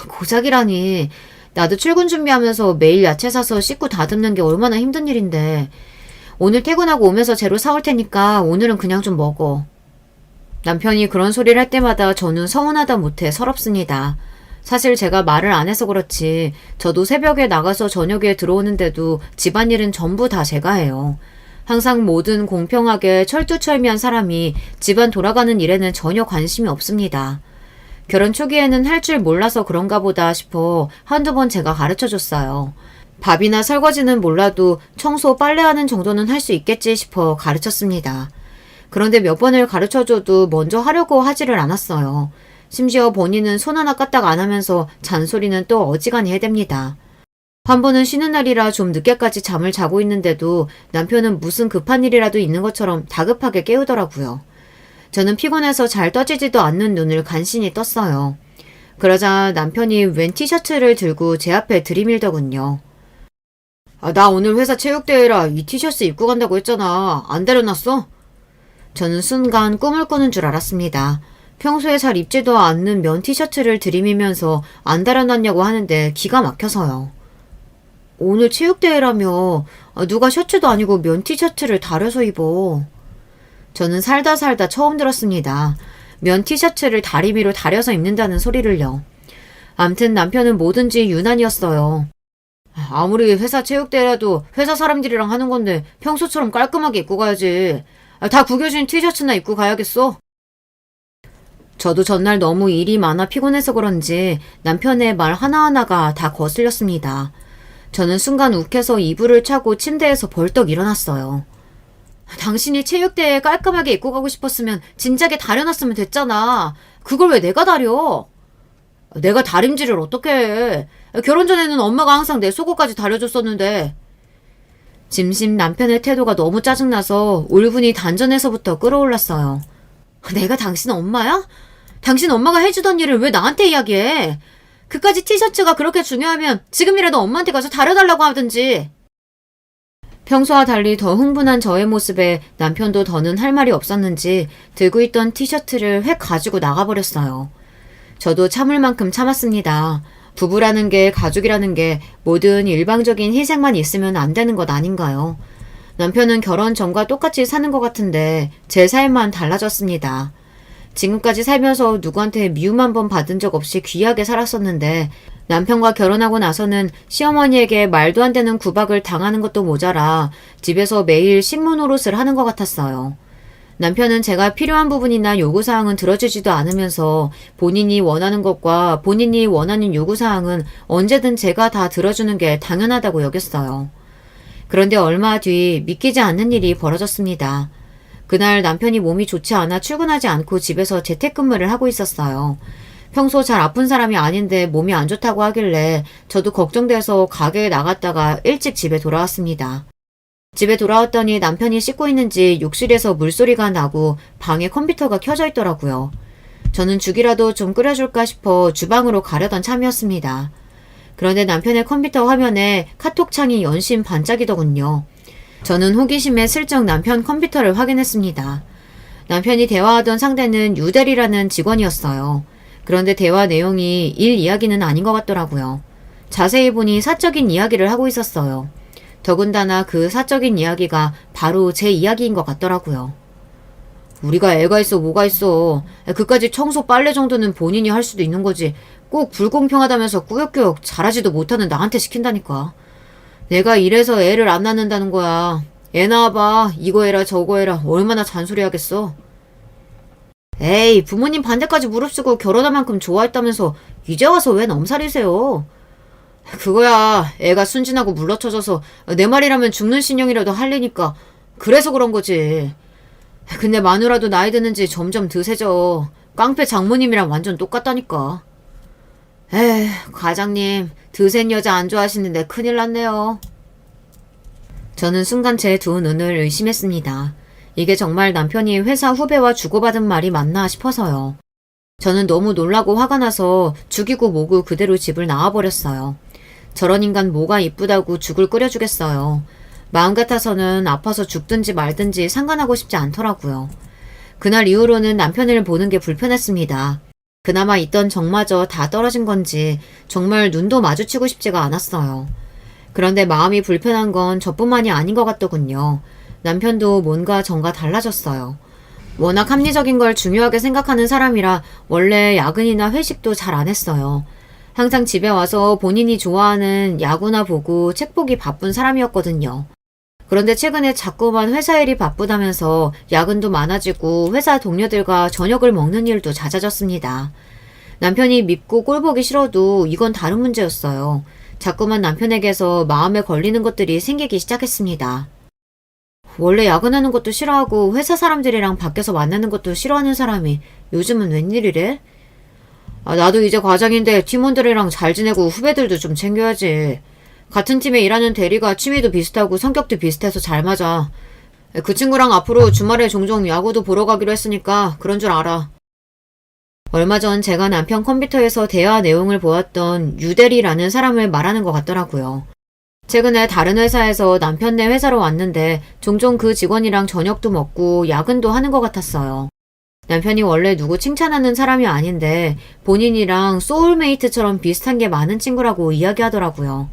고작이라니. 나도 출근 준비하면서 매일 야채 사서 씻고 다듬는 게 얼마나 힘든 일인데. 오늘 퇴근하고 오면서 재료 사올 테니까 오늘은 그냥 좀 먹어. 남편이 그런 소리를 할 때마다 저는 서운하다 못해 서럽습니다. 사실 제가 말을 안 해서 그렇지 저도 새벽에 나가서 저녁에 들어오는데도 집안일은 전부 다 제가 해요. 항상 모든 공평하게 철두철미한 사람이 집안 돌아가는 일에는 전혀 관심이 없습니다. 결혼 초기에는 할 줄 몰라서 그런가 보다 싶어 한두 번 제가 가르쳐줬어요. 밥이나 설거지는 몰라도 청소, 빨래하는 정도는 할 수 있겠지 싶어 가르쳤습니다. 그런데 몇 번을 가르쳐줘도 먼저 하려고 하지를 않았어요. 심지어 본인은 손 하나 까딱 안 하면서 잔소리는 또 어지간히 해댑니다. 한 번은 쉬는 날이라 좀 늦게까지 잠을 자고 있는데도 남편은 무슨 급한 일이라도 있는 것처럼 다급하게 깨우더라고요. 저는 피곤해서 잘 떠지지도 않는 눈을 간신히 떴어요. 그러자 남편이 웬 티셔츠를 들고 제 앞에 들이밀더군요. 나 오늘 회사 체육대회라 이 티셔츠 입고 간다고 했잖아. 안 데려놨어? 저는 순간 꿈을 꾸는 줄 알았습니다. 평소에 잘 입지도 않는 면 티셔츠를 들이밀면서 안 데려놨냐고 하는데 기가 막혀서요. 오늘 체육대회라며 누가 셔츠도 아니고 면 티셔츠를 다려서 입어. 저는 살다 처음 들었습니다. 면 티셔츠를 다리미로 다려서 입는다는 소리를요. 암튼 남편은 뭐든지 유난이었어요. 아무리 회사 체육대회라도 회사 사람들이랑 하는 건데 평소처럼 깔끔하게 입고 가야지. 다 구겨진 티셔츠나 입고 가야겠어. 저도 전날 너무 일이 많아 피곤해서 그런지 남편의 말 하나하나가 다 거슬렸습니다. 저는 순간 욱해서 이불을 차고 침대에서 벌떡 일어났어요. 당신이 체육대회에 깔끔하게 입고 가고 싶었으면 진작에 다려놨으면 됐잖아. 그걸 왜 내가 다려? 내가 다림질을 어떻게 해. 결혼 전에는 엄마가 항상 내 속옷까지 다려줬었는데. 짐심 남편의 태도가 너무 짜증나서 울분이 단전에서부터 끌어올랐어요. 내가 당신 엄마야? 당신 엄마가 해주던 일을 왜 나한테 이야기해? 그까지 티셔츠가 그렇게 중요하면 지금이라도 엄마한테 가서 다려달라고 하든지. 평소와 달리 더 흥분한 저의 모습에 남편도 더는 할 말이 없었는지 들고 있던 티셔츠를 획 가지고 나가버렸어요. 저도 참을 만큼 참았습니다. 부부라는 게, 가족이라는 게 모든 일방적인 희생만 있으면 안 되는 것 아닌가요? 남편은 결혼 전과 똑같이 사는 것 같은데 제 삶만 달라졌습니다. 지금까지 살면서 누구한테 미움 한 번 받은 적 없이 귀하게 살았었는데 남편과 결혼하고 나서는 시어머니에게 말도 안 되는 구박을 당하는 것도 모자라 집에서 매일 식모 노릇을 하는 것 같았어요. 남편은 제가 필요한 부분이나 요구사항은 들어주지도 않으면서 본인이 원하는 것과 본인이 원하는 요구사항은 언제든 제가 다 들어주는 게 당연하다고 여겼어요. 그런데 얼마 뒤 믿기지 않는 일이 벌어졌습니다. 그날 남편이 몸이 좋지 않아 출근하지 않고 집에서 재택근무를 하고 있었어요. 평소 잘 아픈 사람이 아닌데 몸이 안 좋다고 하길래 저도 걱정돼서 가게에 나갔다가 일찍 집에 돌아왔습니다. 집에 돌아왔더니 남편이 씻고 있는지 욕실에서 물소리가 나고 방에 컴퓨터가 켜져 있더라고요. 저는 죽이라도 좀 끓여줄까 싶어 주방으로 가려던 참이었습니다. 그런데 남편의 컴퓨터 화면에 카톡창이 연신 반짝이더군요. 저는 호기심에 슬쩍 남편 컴퓨터를 확인했습니다. 남편이 대화하던 상대는 유대리라는 직원이었어요. 그런데 대화 내용이 일 이야기는 아닌 것 같더라고요. 자세히 보니 사적인 이야기를 하고 있었어요. 더군다나 그 사적인 이야기가 바로 제 이야기인 것 같더라고요. 우리가 애가 있어 뭐가 있어. 그까지 청소 빨래 정도는 본인이 할 수도 있는 거지. 꼭 불공평하다면서 꾸역꾸역 잘하지도 못하는 나한테 시킨다니까. 내가 이래서 애를 안 낳는다는 거야. 애 낳아봐. 이거 해라 저거 해라. 얼마나 잔소리하겠어. 에이, 부모님 반대까지 무릅쓰고 결혼할 만큼 좋아했다면서 이제 와서 왜 넘살이세요? 그거야, 애가 순진하고 물러쳐져서 내 말이라면 죽는 신용이라도 할래니까 그래서 그런 거지. 근데 마누라도 나이 드는지 점점 드세져. 깡패 장모님이랑 완전 똑같다니까. 에휴, 과장님, 드센 여자 안 좋아하시는데 큰일 났네요. 저는 순간 제 두 눈을 의심했습니다. 이게 정말 남편이 회사 후배와 주고받은 말이 맞나 싶어서요. 저는 너무 놀라고 화가 나서 죽이고 모구 그대로 집을 나와버렸어요. 저런 인간 뭐가 이쁘다고 죽을 끓여주겠어요. 마음 같아서는 아파서 죽든지 말든지 상관하고 싶지 않더라고요. 그날 이후로는 남편을 보는 게 불편했습니다. 그나마 있던 정마저 다 떨어진 건지 정말 눈도 마주치고 싶지가 않았어요. 그런데 마음이 불편한 건 저뿐만이 아닌 것 같더군요. 남편도 뭔가 전과 달라졌어요. 워낙 합리적인 걸 중요하게 생각하는 사람이라 원래 야근이나 회식도 잘 안 했어요. 항상 집에 와서 본인이 좋아하는 야구나 보고 책 보기 바쁜 사람이었거든요. 그런데 최근에 자꾸만 회사 일이 바쁘다면서 야근도 많아지고 회사 동료들과 저녁을 먹는 일도 잦아졌습니다. 남편이 밉고 꼴보기 싫어도 이건 다른 문제였어요. 자꾸만 남편에게서 마음에 걸리는 것들이 생기기 시작했습니다. 원래 야근하는 것도 싫어하고 회사 사람들이랑 밖에서 만나는 것도 싫어하는 사람이 요즘은 웬일이래? 나도 이제 과장인데 팀원들이랑 잘 지내고 후배들도 좀 챙겨야지. 같은 팀에 일하는 대리가 취미도 비슷하고 성격도 비슷해서 잘 맞아. 그 친구랑 앞으로 주말에 종종 야구도 보러 가기로 했으니까 그런 줄 알아. 얼마 전 제가 남편 컴퓨터에서 대화 내용을 보았던 유대리라는 사람을 말하는 것 같더라고요. 최근에 다른 회사에서 남편네 회사로 왔는데 종종 그 직원이랑 저녁도 먹고 야근도 하는 것 같았어요. 남편이 원래 누구 칭찬하는 사람이 아닌데 본인이랑 소울메이트처럼 비슷한 게 많은 친구라고 이야기하더라고요.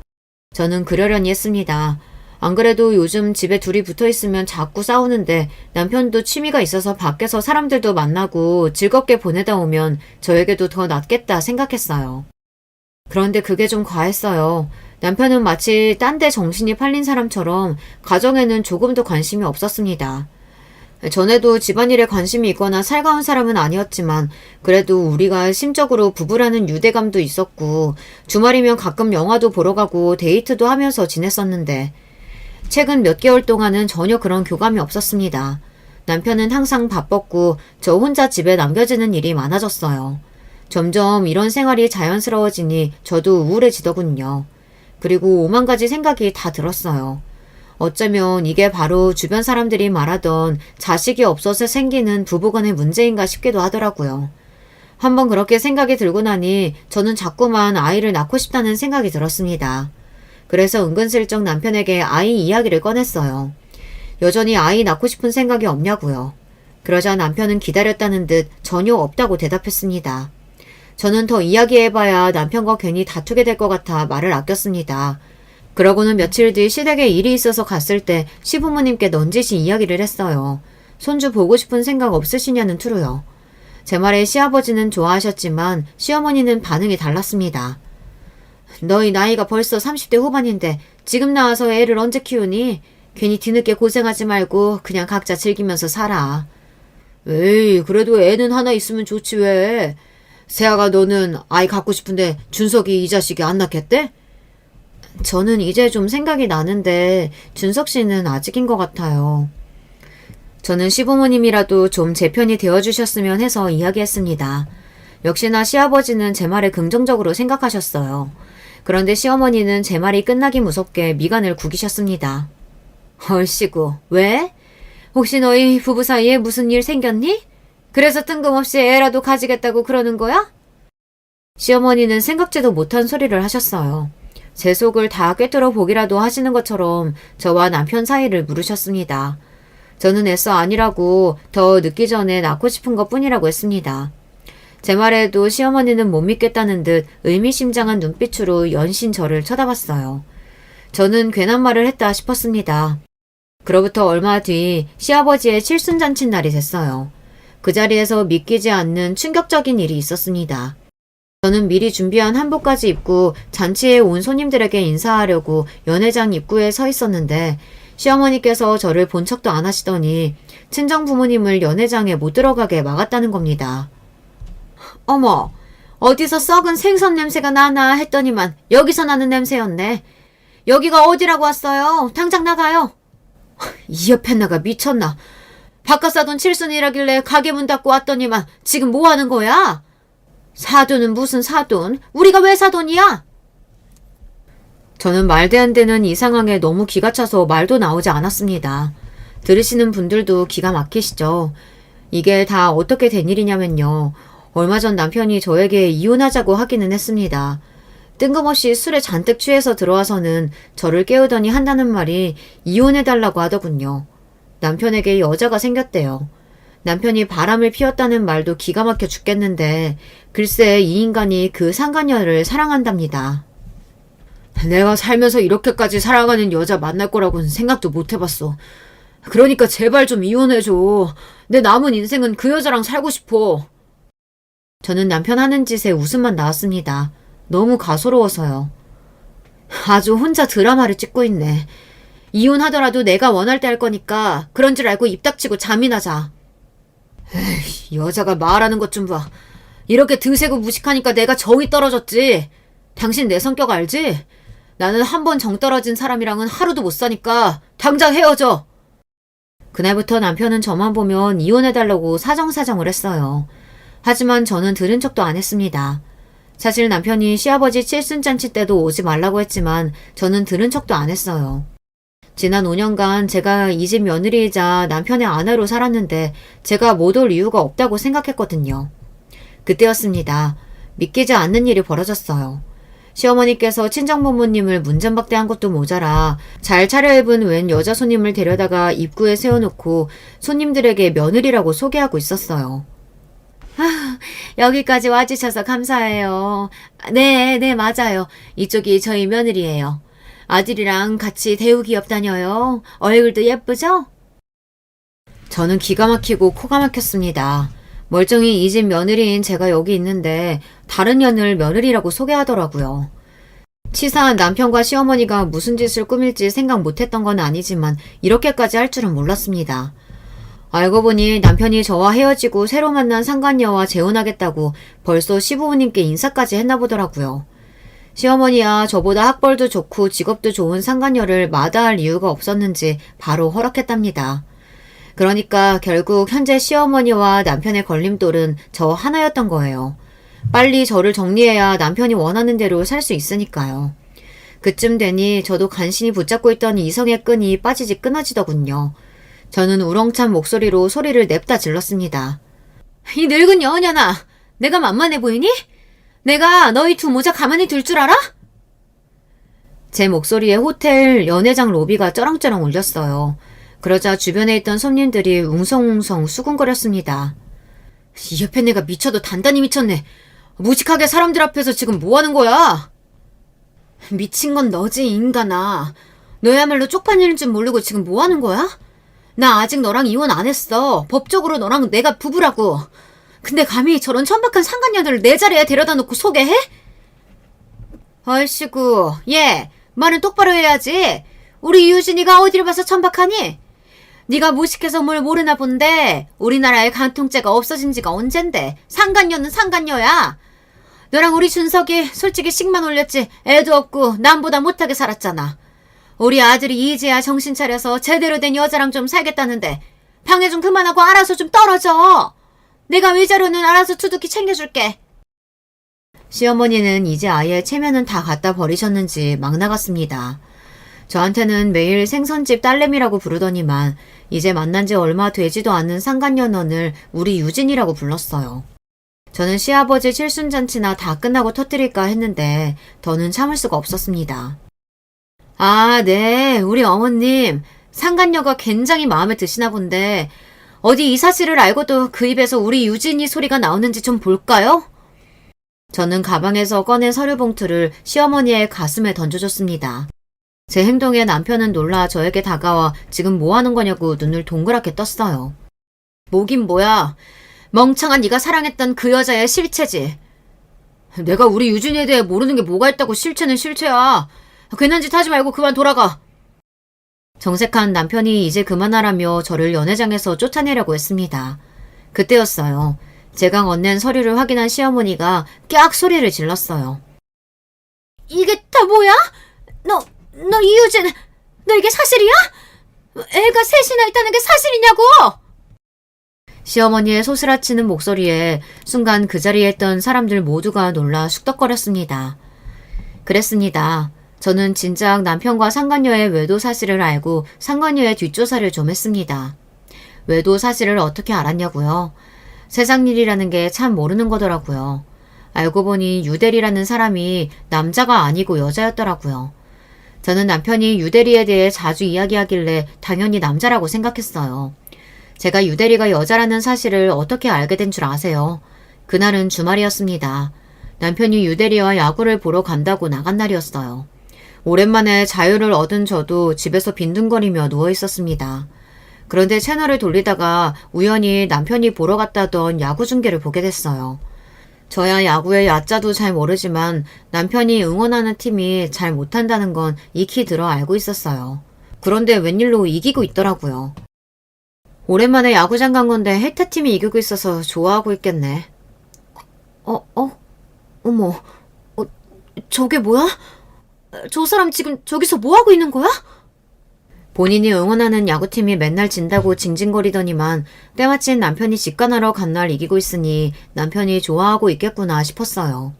저는 그러려니 했습니다. 안 그래도 요즘 집에 둘이 붙어 있으면 자꾸 싸우는데 남편도 취미가 있어서 밖에서 사람들도 만나고 즐겁게 보내다 오면 저에게도 더 낫겠다 생각했어요. 그런데 그게 좀 과했어요. 남편은 마치 딴 데 정신이 팔린 사람처럼 가정에는 조금도 관심이 없었습니다. 전에도 집안일에 관심이 있거나 살가운 사람은 아니었지만 그래도 우리가 심적으로 부부라는 유대감도 있었고 주말이면 가끔 영화도 보러 가고 데이트도 하면서 지냈었는데 최근 몇 개월 동안은 전혀 그런 교감이 없었습니다. 남편은 항상 바빴고 저 혼자 집에 남겨지는 일이 많아졌어요. 점점 이런 생활이 자연스러워지니 저도 우울해지더군요. 그리고 오만 가지 생각이 다 들었어요. 어쩌면 이게 바로 주변 사람들이 말하던 자식이 없어서 생기는 부부간의 문제인가 싶기도 하더라고요. 한번 그렇게 생각이 들고 나니 저는 자꾸만 아이를 낳고 싶다는 생각이 들었습니다. 그래서 은근슬쩍 남편에게 아이 이야기를 꺼냈어요. 여전히 아이 낳고 싶은 생각이 없냐고요. 그러자 남편은 기다렸다는 듯 전혀 없다고 대답했습니다. 저는 더 이야기해봐야 남편과 괜히 다투게 될 것 같아 말을 아꼈습니다. 그러고는 며칠 뒤 시댁에 일이 있어서 갔을 때 시부모님께 넌지시 이야기를 했어요. 손주 보고 싶은 생각 없으시냐는 투로요. 제 말에 시아버지는 좋아하셨지만 시어머니는 반응이 달랐습니다. 너희 나이가 벌써 30대 후반인데 지금 나와서 애를 언제 키우니? 괜히 뒤늦게 고생하지 말고 그냥 각자 즐기면서 살아. 에이, 그래도 애는 하나 있으면 좋지 왜. 세아가 너는 아이 갖고 싶은데 준석이 이 자식이 안 낳겠대? 저는 이제 좀 생각이 나는데 준석 씨는 아직인 것 같아요. 저는 시부모님이라도 좀 제 편이 되어주셨으면 해서 이야기했습니다. 역시나 시아버지는 제 말을 긍정적으로 생각하셨어요. 그런데 시어머니는 제 말이 끝나기 무섭게 미간을 구기셨습니다. 얼씨구, 왜? 혹시 너희 부부 사이에 무슨 일 생겼니? 그래서 뜬금없이 애라도 가지겠다고 그러는 거야? 시어머니는 생각지도 못한 소리를 하셨어요. 제 속을 다 꿰뚫어 보기라도 하시는 것처럼 저와 남편 사이를 물으셨습니다. 저는 애써 아니라고 더 늦기 전에 낳고 싶은 것 뿐이라고 했습니다. 제 말에도 시어머니는 못 믿겠다는 듯 의미심장한 눈빛으로 연신 저를 쳐다봤어요. 저는 괜한 말을 했다 싶었습니다. 그로부터 얼마 뒤 시아버지의 칠순잔칫날이 됐어요. 그 자리에서 믿기지 않는 충격적인 일이 있었습니다. 저는 미리 준비한 한복까지 입고 잔치에 온 손님들에게 인사하려고 연회장 입구에 서 있었는데 시어머니께서 저를 본 척도 안 하시더니 친정 부모님을 연회장에 못 들어가게 막았다는 겁니다. 어머, 어디서 썩은 생선 냄새가 나나 했더니만 여기서 나는 냄새였네. 여기가 어디라고 왔어요? 당장 나가요. 이 옆에 나가 미쳤나. 바깥 사돈 칠순이라길래 가게 문 닫고 왔더니만 지금 뭐 하는 거야? 사돈은 무슨 사돈? 우리가 왜 사돈이야? 저는 말도 안 되는 이 상황에 너무 기가 차서 말도 나오지 않았습니다. 들으시는 분들도 기가 막히시죠? 이게 다 어떻게 된 일이냐면요. 얼마 전 남편이 저에게 이혼하자고 하기는 했습니다. 뜬금없이 술에 잔뜩 취해서 들어와서는 저를 깨우더니 한다는 말이 이혼해달라고 하더군요. 남편에게 여자가 생겼대요. 남편이 바람을 피웠다는 말도 기가 막혀 죽겠는데 글쎄 이 인간이 그 상간녀를 사랑한답니다. 내가 살면서 이렇게까지 사랑하는 여자 만날 거라고는 생각도 못 해봤어. 그러니까 제발 좀 이혼해줘. 내 남은 인생은 그 여자랑 살고 싶어. 저는 남편 하는 짓에 웃음만 나왔습니다. 너무 가소로워서요. 아주 혼자 드라마를 찍고 있네. 이혼하더라도 내가 원할 때 할 거니까 그런 줄 알고 입 닥치고 잠이나 자. 에이, 여자가 말하는 것 좀 봐. 이렇게 드세고 무식하니까 내가 정이 떨어졌지. 당신 내 성격 알지? 나는 한 번 정 떨어진 사람이랑은 하루도 못 사니까 당장 헤어져. 그날부터 남편은 저만 보면 이혼해달라고 사정사정을 했어요. 하지만 저는 들은 척도 안 했습니다. 사실 남편이 시아버지 칠순잔치 때도 오지 말라고 했지만 저는 들은 척도 안 했어요. 지난 5년간 제가 이 집 며느리이자 남편의 아내로 살았는데 제가 못 올 이유가 없다고 생각했거든요. 그때였습니다. 믿기지 않는 일이 벌어졌어요. 시어머니께서 친정부모님을 문전박대한 것도 모자라 잘 차려입은 웬 여자 손님을 데려다가 입구에 세워놓고 손님들에게 며느리라고 소개하고 있었어요. 아, 여기까지 와주셔서 감사해요. 네, 맞아요. 이쪽이 저희 며느리예요. 아들이랑 같이 대우기업 다녀요. 얼굴도 예쁘죠? 저는 기가 막히고 코가 막혔습니다. 멀쩡히 이 집 며느리인 제가 여기 있는데 다른 년을 며느리라고 소개하더라고요. 치사한 남편과 시어머니가 무슨 짓을 꾸밀지 생각 못했던 건 아니지만 이렇게까지 할 줄은 몰랐습니다. 알고 보니 남편이 저와 헤어지고 새로 만난 상간녀와 재혼하겠다고 벌써 시부모님께 인사까지 했나 보더라고요. 시어머니야 저보다 학벌도 좋고 직업도 좋은 상간녀를 마다할 이유가 없었는지 바로 허락했답니다. 그러니까 결국 현재 시어머니와 남편의 걸림돌은 저 하나였던 거예요. 빨리 저를 정리해야 남편이 원하는 대로 살 수 있으니까요. 그쯤 되니 저도 간신히 붙잡고 있던 이성의 끈이 빠지지 끊어지더군요. 저는 우렁찬 목소리로 소리를 냅다 질렀습니다. 이 늙은 여은년아, 내가 만만해 보이니? 내가 너희 두 모자 가만히 둘 줄 알아? 제 목소리에 호텔 연회장 로비가 쩌렁쩌렁 울렸어요. 그러자 주변에 있던 손님들이 웅성웅성 수군거렸습니다. 이 옆에 내가 미쳐도 단단히 미쳤네. 무식하게 사람들 앞에서 지금 뭐 하는 거야? 미친 건 너지, 인간아. 너야말로 쪽팔리는 줄 모르고 지금 뭐 하는 거야? 나 아직 너랑 이혼 안 했어. 법적으로 너랑 내가 부부라고. 근데 감히 저런 천박한 상간녀들을 내 자리에 데려다 놓고 소개해? 얼씨구, 얘, 말은 똑바로 해야지. 우리 유진이가 어디를 봐서 천박하니? 네가 무식해서 뭘 모르나 본데 우리나라에 간통죄가 없어진 지가 언젠데 상간녀는 상간녀야. 너랑 우리 준석이 솔직히 식만 올렸지 애도 없고 남보다 못하게 살았잖아. 우리 아들이 이제야 정신 차려서 제대로 된 여자랑 좀 살겠다는데 방해 좀 그만하고 알아서 좀 떨어져. 내가 위자료는 알아서 두둑히 챙겨줄게. 시어머니는 이제 아예 체면은 다 갖다 버리셨는지 막 나갔습니다. 저한테는 매일 생선집 딸내미라고 부르더니만 이제 만난 지 얼마 되지도 않은 상간년원을 우리 유진이라고 불렀어요. 저는 시아버지 칠순잔치나 다 끝나고 터뜨릴까 했는데 더는 참을 수가 없었습니다. 아, 네. 우리 어머님. 상간녀가 굉장히 마음에 드시나 본데 어디 이 사실을 알고도 그 입에서 우리 유진이 소리가 나오는지 좀 볼까요? 저는 가방에서 꺼낸 서류 봉투를 시어머니의 가슴에 던져줬습니다. 제 행동에 남편은 놀라 저에게 다가와 지금 뭐 하는 거냐고 눈을 동그랗게 떴어요. 뭐긴 뭐야. 멍청한 네가 사랑했던 그 여자의 실체지. 내가 우리 유진이에 대해 모르는 게 뭐가 있다고 실체는 실체야. 괜한 짓 하지 말고 그만 돌아가. 정색한 남편이 이제 그만하라며 저를 연회장에서 쫓아내려고 했습니다. 그때였어요. 제가 건넨 서류를 확인한 시어머니가 깍 소리를 질렀어요. 이게 다 뭐야? 너 이유진, 너 이게 사실이야? 애가 셋이나 있다는 게 사실이냐고! 시어머니의 소스라치는 목소리에 순간 그 자리에 있던 사람들 모두가 놀라 쑥덕거렸습니다. 그랬습니다. 저는 진작 남편과 상간녀의 외도 사실을 알고 상간녀의 뒷조사를 좀 했습니다. 외도 사실을 어떻게 알았냐고요? 세상 일이라는 게 참 모르는 거더라고요. 알고 보니 유대리라는 사람이 남자가 아니고 여자였더라고요. 저는 남편이 유대리에 대해 자주 이야기하길래 당연히 남자라고 생각했어요. 제가 유대리가 여자라는 사실을 어떻게 알게 된 줄 아세요? 그날은 주말이었습니다. 남편이 유대리와 야구를 보러 간다고 나간 날이었어요. 오랜만에 자유를 얻은 저도 집에서 빈둥거리며 누워 있었습니다. 그런데 채널을 돌리다가 우연히 남편이 보러 갔다던 야구 중계를 보게 됐어요. 저야 야구의 야자도 잘 모르지만 남편이 응원하는 팀이 잘 못한다는 건 익히 들어 알고 있었어요. 그런데 웬일로 이기고 있더라고요. 오랜만에 야구장 간 건데 해타팀이 이기고 있어서 좋아하고 있겠네. 어머, 저게 뭐야? 저 사람 지금 저기서 뭐하고 있는 거야? 본인이 응원하는 야구팀이 맨날 진다고 징징거리더니만 때마침 남편이 직관하러 간 날 이기고 있으니 남편이 좋아하고 있겠구나 싶었어요.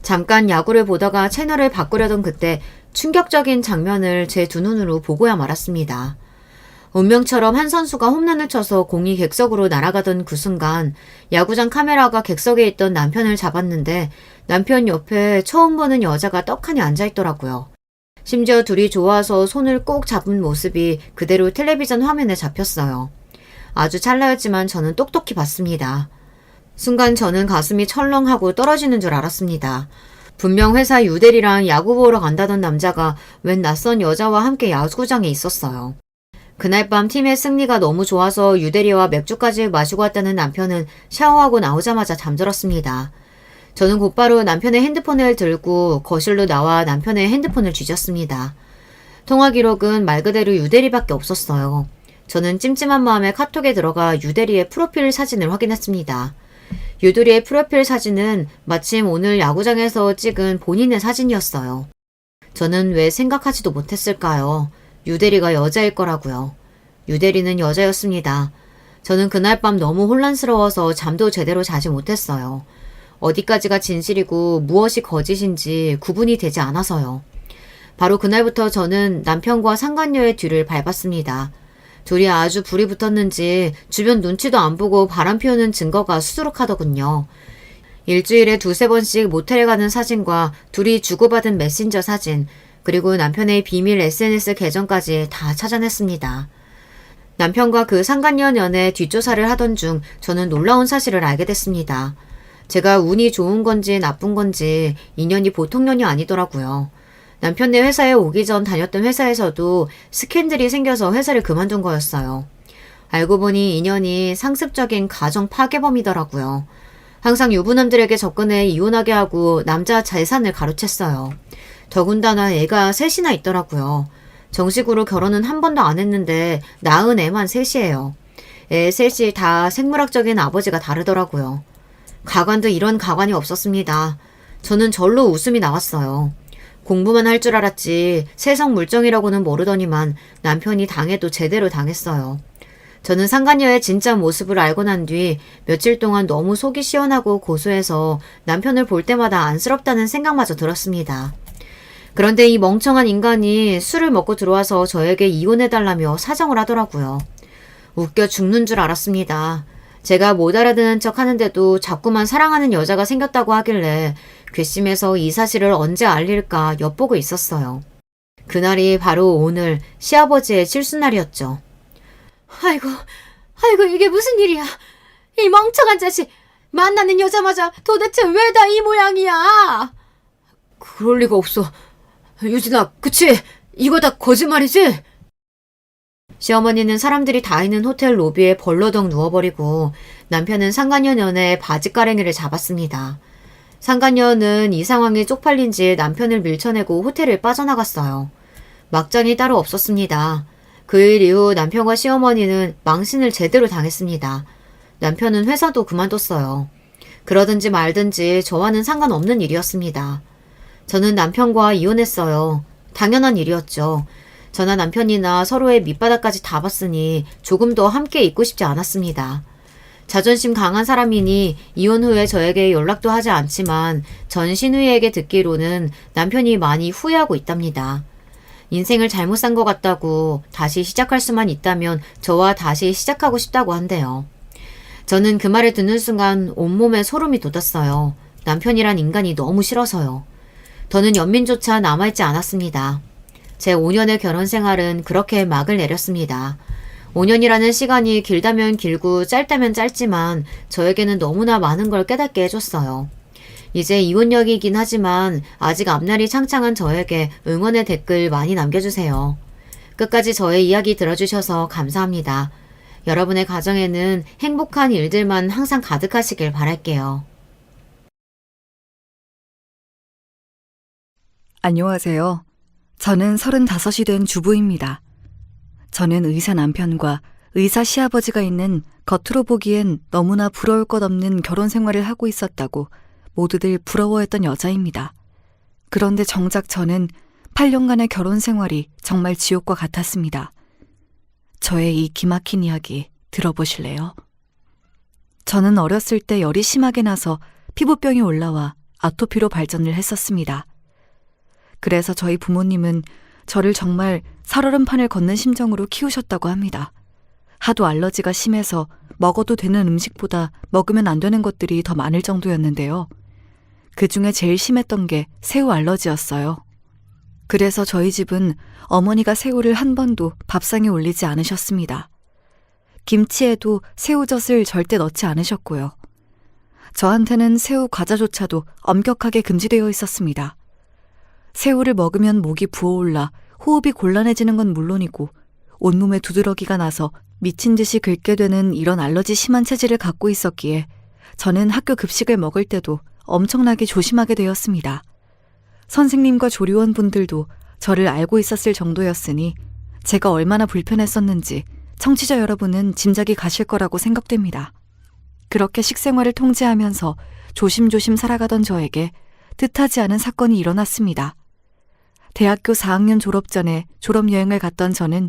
잠깐 야구를 보다가 채널을 바꾸려던 그때 충격적인 장면을 제 두 눈으로 보고야 말았습니다. 운명처럼 한 선수가 홈런을 쳐서 공이 객석으로 날아가던 그 순간 야구장 카메라가 객석에 있던 남편을 잡았는데 남편 옆에 처음 보는 여자가 떡하니 앉아있더라고요. 심지어 둘이 좋아서 손을 꼭 잡은 모습이 그대로 텔레비전 화면에 잡혔어요. 아주 찰나였지만 저는 똑똑히 봤습니다. 순간 저는 가슴이 철렁하고 떨어지는 줄 알았습니다. 분명 회사 유대리랑 야구 보러 간다던 남자가 웬 낯선 여자와 함께 야구장에 있었어요. 그날 밤 팀의 승리가 너무 좋아서 유대리와 맥주까지 마시고 왔다는 남편은 샤워하고 나오자마자 잠들었습니다. 저는 곧바로 남편의 핸드폰을 들고 거실로 나와 남편의 핸드폰을 뒤졌습니다. 통화 기록은 말 그대로 유대리밖에 없었어요. 저는 찜찜한 마음에 카톡에 들어가 유대리의 프로필 사진을 확인했습니다. 유대리의 프로필 사진은 마침 오늘 야구장에서 찍은 본인의 사진이었어요. 저는 왜 생각하지도 못했을까요? 유대리가 여자일 거라고요. 유대리는 여자였습니다. 저는 그날 밤 너무 혼란스러워서 잠도 제대로 자지 못했어요. 어디까지가 진실이고 무엇이 거짓인지 구분이 되지 않아서요. 바로 그날부터 저는 남편과 상간녀의 뒤를 밟았습니다. 둘이 아주 불이 붙었는지 주변 눈치도 안 보고 바람 피우는 증거가 수두룩하더군요. 일주일에 두세 번씩 모텔에 가는 사진과 둘이 주고받은 메신저 사진, 그리고 남편의 비밀 SNS 계정까지 다 찾아냈습니다. 남편과 그 상간녀 연애 뒷조사를 하던 중 저는 놀라운 사실을 알게 됐습니다. 제가 운이 좋은 건지 나쁜 건지 인연이 보통 년이 아니더라고요. 남편네 회사에 오기 전 다녔던 회사에서도 스캔들이 생겨서 회사를 그만둔 거였어요. 알고 보니 인연이 상습적인 가정 파괴범이더라고요. 항상 유부남들에게 접근해 이혼하게 하고 남자 재산을 가로챘어요. 더군다나 애가 셋이나 있더라고요. 정식으로 결혼은 한 번도 안 했는데 낳은 애만 셋이에요. 애 셋이 다 생물학적인 아버지가 다르더라고요. 가관도 이런 가관이 없었습니다. 저는 절로 웃음이 나왔어요. 공부만 할 줄 알았지 세상 물정이라고는 모르더니만 남편이 당해도 제대로 당했어요. 저는 상간녀의 진짜 모습을 알고 난 뒤 며칠 동안 너무 속이 시원하고 고소해서 남편을 볼 때마다 안쓰럽다는 생각마저 들었습니다. 그런데 이 멍청한 인간이 술을 먹고 들어와서 저에게 이혼해달라며 사정을 하더라고요. 웃겨 죽는 줄 알았습니다. 제가 못 알아듣는 척 하는데도 자꾸만 사랑하는 여자가 생겼다고 하길래 괘씸해서 이 사실을 언제 알릴까 엿보고 있었어요. 그날이 바로 오늘 시아버지의 칠순날이었죠. 아이고, 이게 무슨 일이야. 이 멍청한 자식, 만나는 여자마자 도대체 왜 다 이 모양이야? 그럴 리가 없어. 유진아, 그치? 이거 다 거짓말이지? 시어머니는 사람들이 다 있는 호텔 로비에 벌러덩 누워버리고 남편은 상간녀 년의 바지가랭이를 잡았습니다. 상간녀는 이 상황에 쪽팔린지 남편을 밀쳐내고 호텔을 빠져나갔어요. 막장이 따로 없었습니다. 그 일 이후 남편과 시어머니는 망신을 제대로 당했습니다. 남편은 회사도 그만뒀어요. 그러든지 말든지 저와는 상관없는 일이었습니다. 저는 남편과 이혼했어요. 당연한 일이었죠. 저나 남편이나 서로의 밑바닥까지 다 봤으니 조금 더 함께 있고 싶지 않았습니다. 자존심 강한 사람이니 이혼 후에 저에게 연락도 하지 않지만 전 신우이에게 듣기로는 남편이 많이 후회하고 있답니다. 인생을 잘못 산 것 같다고 다시 시작할 수만 있다면 저와 다시 시작하고 싶다고 한대요. 저는 그 말을 듣는 순간 온몸에 소름이 돋았어요. 남편이란 인간이 너무 싫어서요. 더는 연민조차 남아있지 않았습니다. 제 5년의 결혼 생활은 그렇게 막을 내렸습니다. 5년이라는 시간이 길다면 길고 짧다면 짧지만 저에게는 너무나 많은 걸 깨닫게 해줬어요. 이제 이혼역이긴 하지만 아직 앞날이 창창한 저에게 응원의 댓글 많이 남겨주세요. 끝까지 저의 이야기 들어주셔서 감사합니다. 여러분의 가정에는 행복한 일들만 항상 가득하시길 바랄게요. 안녕하세요. 저는 35이 된 주부입니다. 저는 의사 남편과 의사 시아버지가 있는 겉으로 보기엔 너무나 부러울 것 없는 결혼 생활을 하고 있었다고 모두들 부러워했던 여자입니다. 그런데 정작 저는 8년간의 결혼 생활이 정말 지옥과 같았습니다. 저의 이 기막힌 이야기 들어보실래요? 저는 어렸을 때 열이 심하게 나서 피부병이 올라와 아토피로 발전을 했었습니다. 그래서 저희 부모님은 저를 정말 살얼음판을 걷는 심정으로 키우셨다고 합니다. 하도 알러지가 심해서 먹어도 되는 음식보다 먹으면 안 되는 것들이 더 많을 정도였는데요. 그 중에 제일 심했던 게 새우 알러지였어요. 그래서 저희 집은 어머니가 새우를 한 번도 밥상에 올리지 않으셨습니다. 김치에도 새우젓을 절대 넣지 않으셨고요. 저한테는 새우 과자조차도 엄격하게 금지되어 있었습니다. 새우를 먹으면 목이 부어올라 호흡이 곤란해지는 건 물론이고 온몸에 두드러기가 나서 미친 듯이 긁게 되는 이런 알러지 심한 체질을 갖고 있었기에 저는 학교 급식을 먹을 때도 엄청나게 조심하게 되었습니다. 선생님과 조리원분들도 저를 알고 있었을 정도였으니 제가 얼마나 불편했었는지 청취자 여러분은 짐작이 가실 거라고 생각됩니다. 그렇게 식생활을 통제하면서 조심조심 살아가던 저에게 뜻하지 않은 사건이 일어났습니다. 대학교 4학년 졸업 전에 졸업여행을 갔던 저는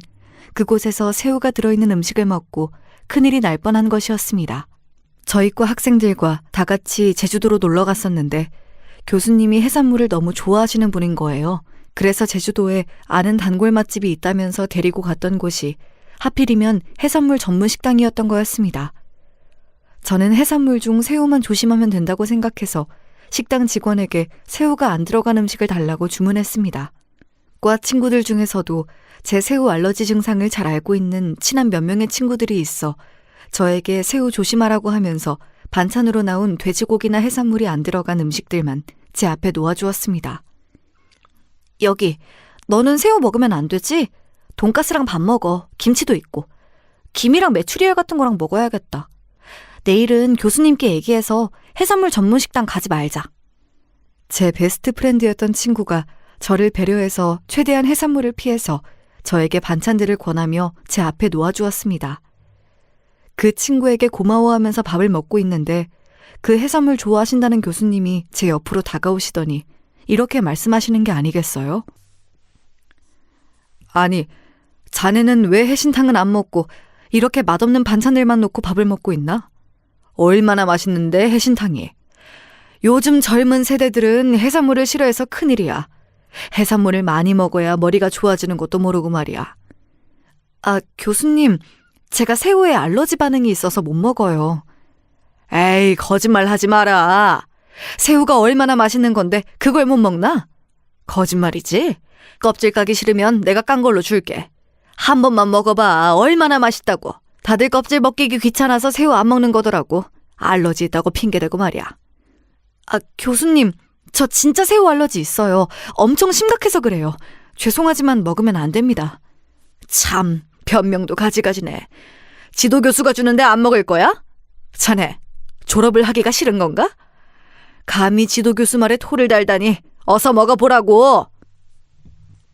그곳에서 새우가 들어있는 음식을 먹고 큰일이 날 뻔한 것이었습니다. 저희과 학생들과 다 같이 제주도로 놀러 갔었는데 교수님이 해산물을 너무 좋아하시는 분인 거예요. 그래서 제주도에 아는 단골 맛집이 있다면서 데리고 갔던 곳이 하필이면 해산물 전문 식당이었던 거였습니다. 저는 해산물 중 새우만 조심하면 된다고 생각해서 식당 직원에게 새우가 안 들어간 음식을 달라고 주문했습니다. 과 친구들 중에서도 제 새우 알러지 증상을 잘 알고 있는 친한 몇 명의 친구들이 있어 저에게 새우 조심하라고 하면서 반찬으로 나온 돼지고기나 해산물이 안 들어간 음식들만 제 앞에 놓아주었습니다. 여기, 너는 새우 먹으면 안 되지? 돈가스랑 밥 먹어. 김치도 있고. 김이랑 메추리알 같은 거랑 먹어야겠다. 내일은 교수님께 얘기해서 해산물 전문 식당 가지 말자. 제 베스트 프렌드였던 친구가 저를 배려해서 최대한 해산물을 피해서 저에게 반찬들을 권하며 제 앞에 놓아주었습니다. 그 친구에게 고마워하면서 밥을 먹고 있는데 그 해산물 좋아하신다는 교수님이 제 옆으로 다가오시더니 이렇게 말씀하시는 게 아니겠어요? 아니, 자네는 왜 해신탕은 안 먹고 이렇게 맛없는 반찬들만 놓고 밥을 먹고 있나? 얼마나 맛있는데 해신탕이. 요즘 젊은 세대들은 해산물을 싫어해서 큰일이야. 해산물을 많이 먹어야 머리가 좋아지는 것도 모르고 말이야. 아, 교수님, 제가 새우에 알러지 반응이 있어서 못 먹어요. 에이, 거짓말 하지 마라. 새우가 얼마나 맛있는 건데 그걸 못 먹나? 거짓말이지? 껍질 까기 싫으면 내가 깐 걸로 줄게. 한 번만 먹어봐. 얼마나 맛있다고. 다들 껍질 벗기기 귀찮아서 새우 안 먹는 거더라고. 알러지 있다고 핑계대고 말이야. 아, 교수님, 저 진짜 새우 알러지 있어요. 엄청 심각해서 그래요. 죄송하지만 먹으면 안 됩니다. 참, 변명도 가지가지네. 지도 교수가 주는데 안 먹을 거야? 자네, 졸업을 하기가 싫은 건가? 감히 지도 교수 말에 토를 달다니. 어서 먹어보라고.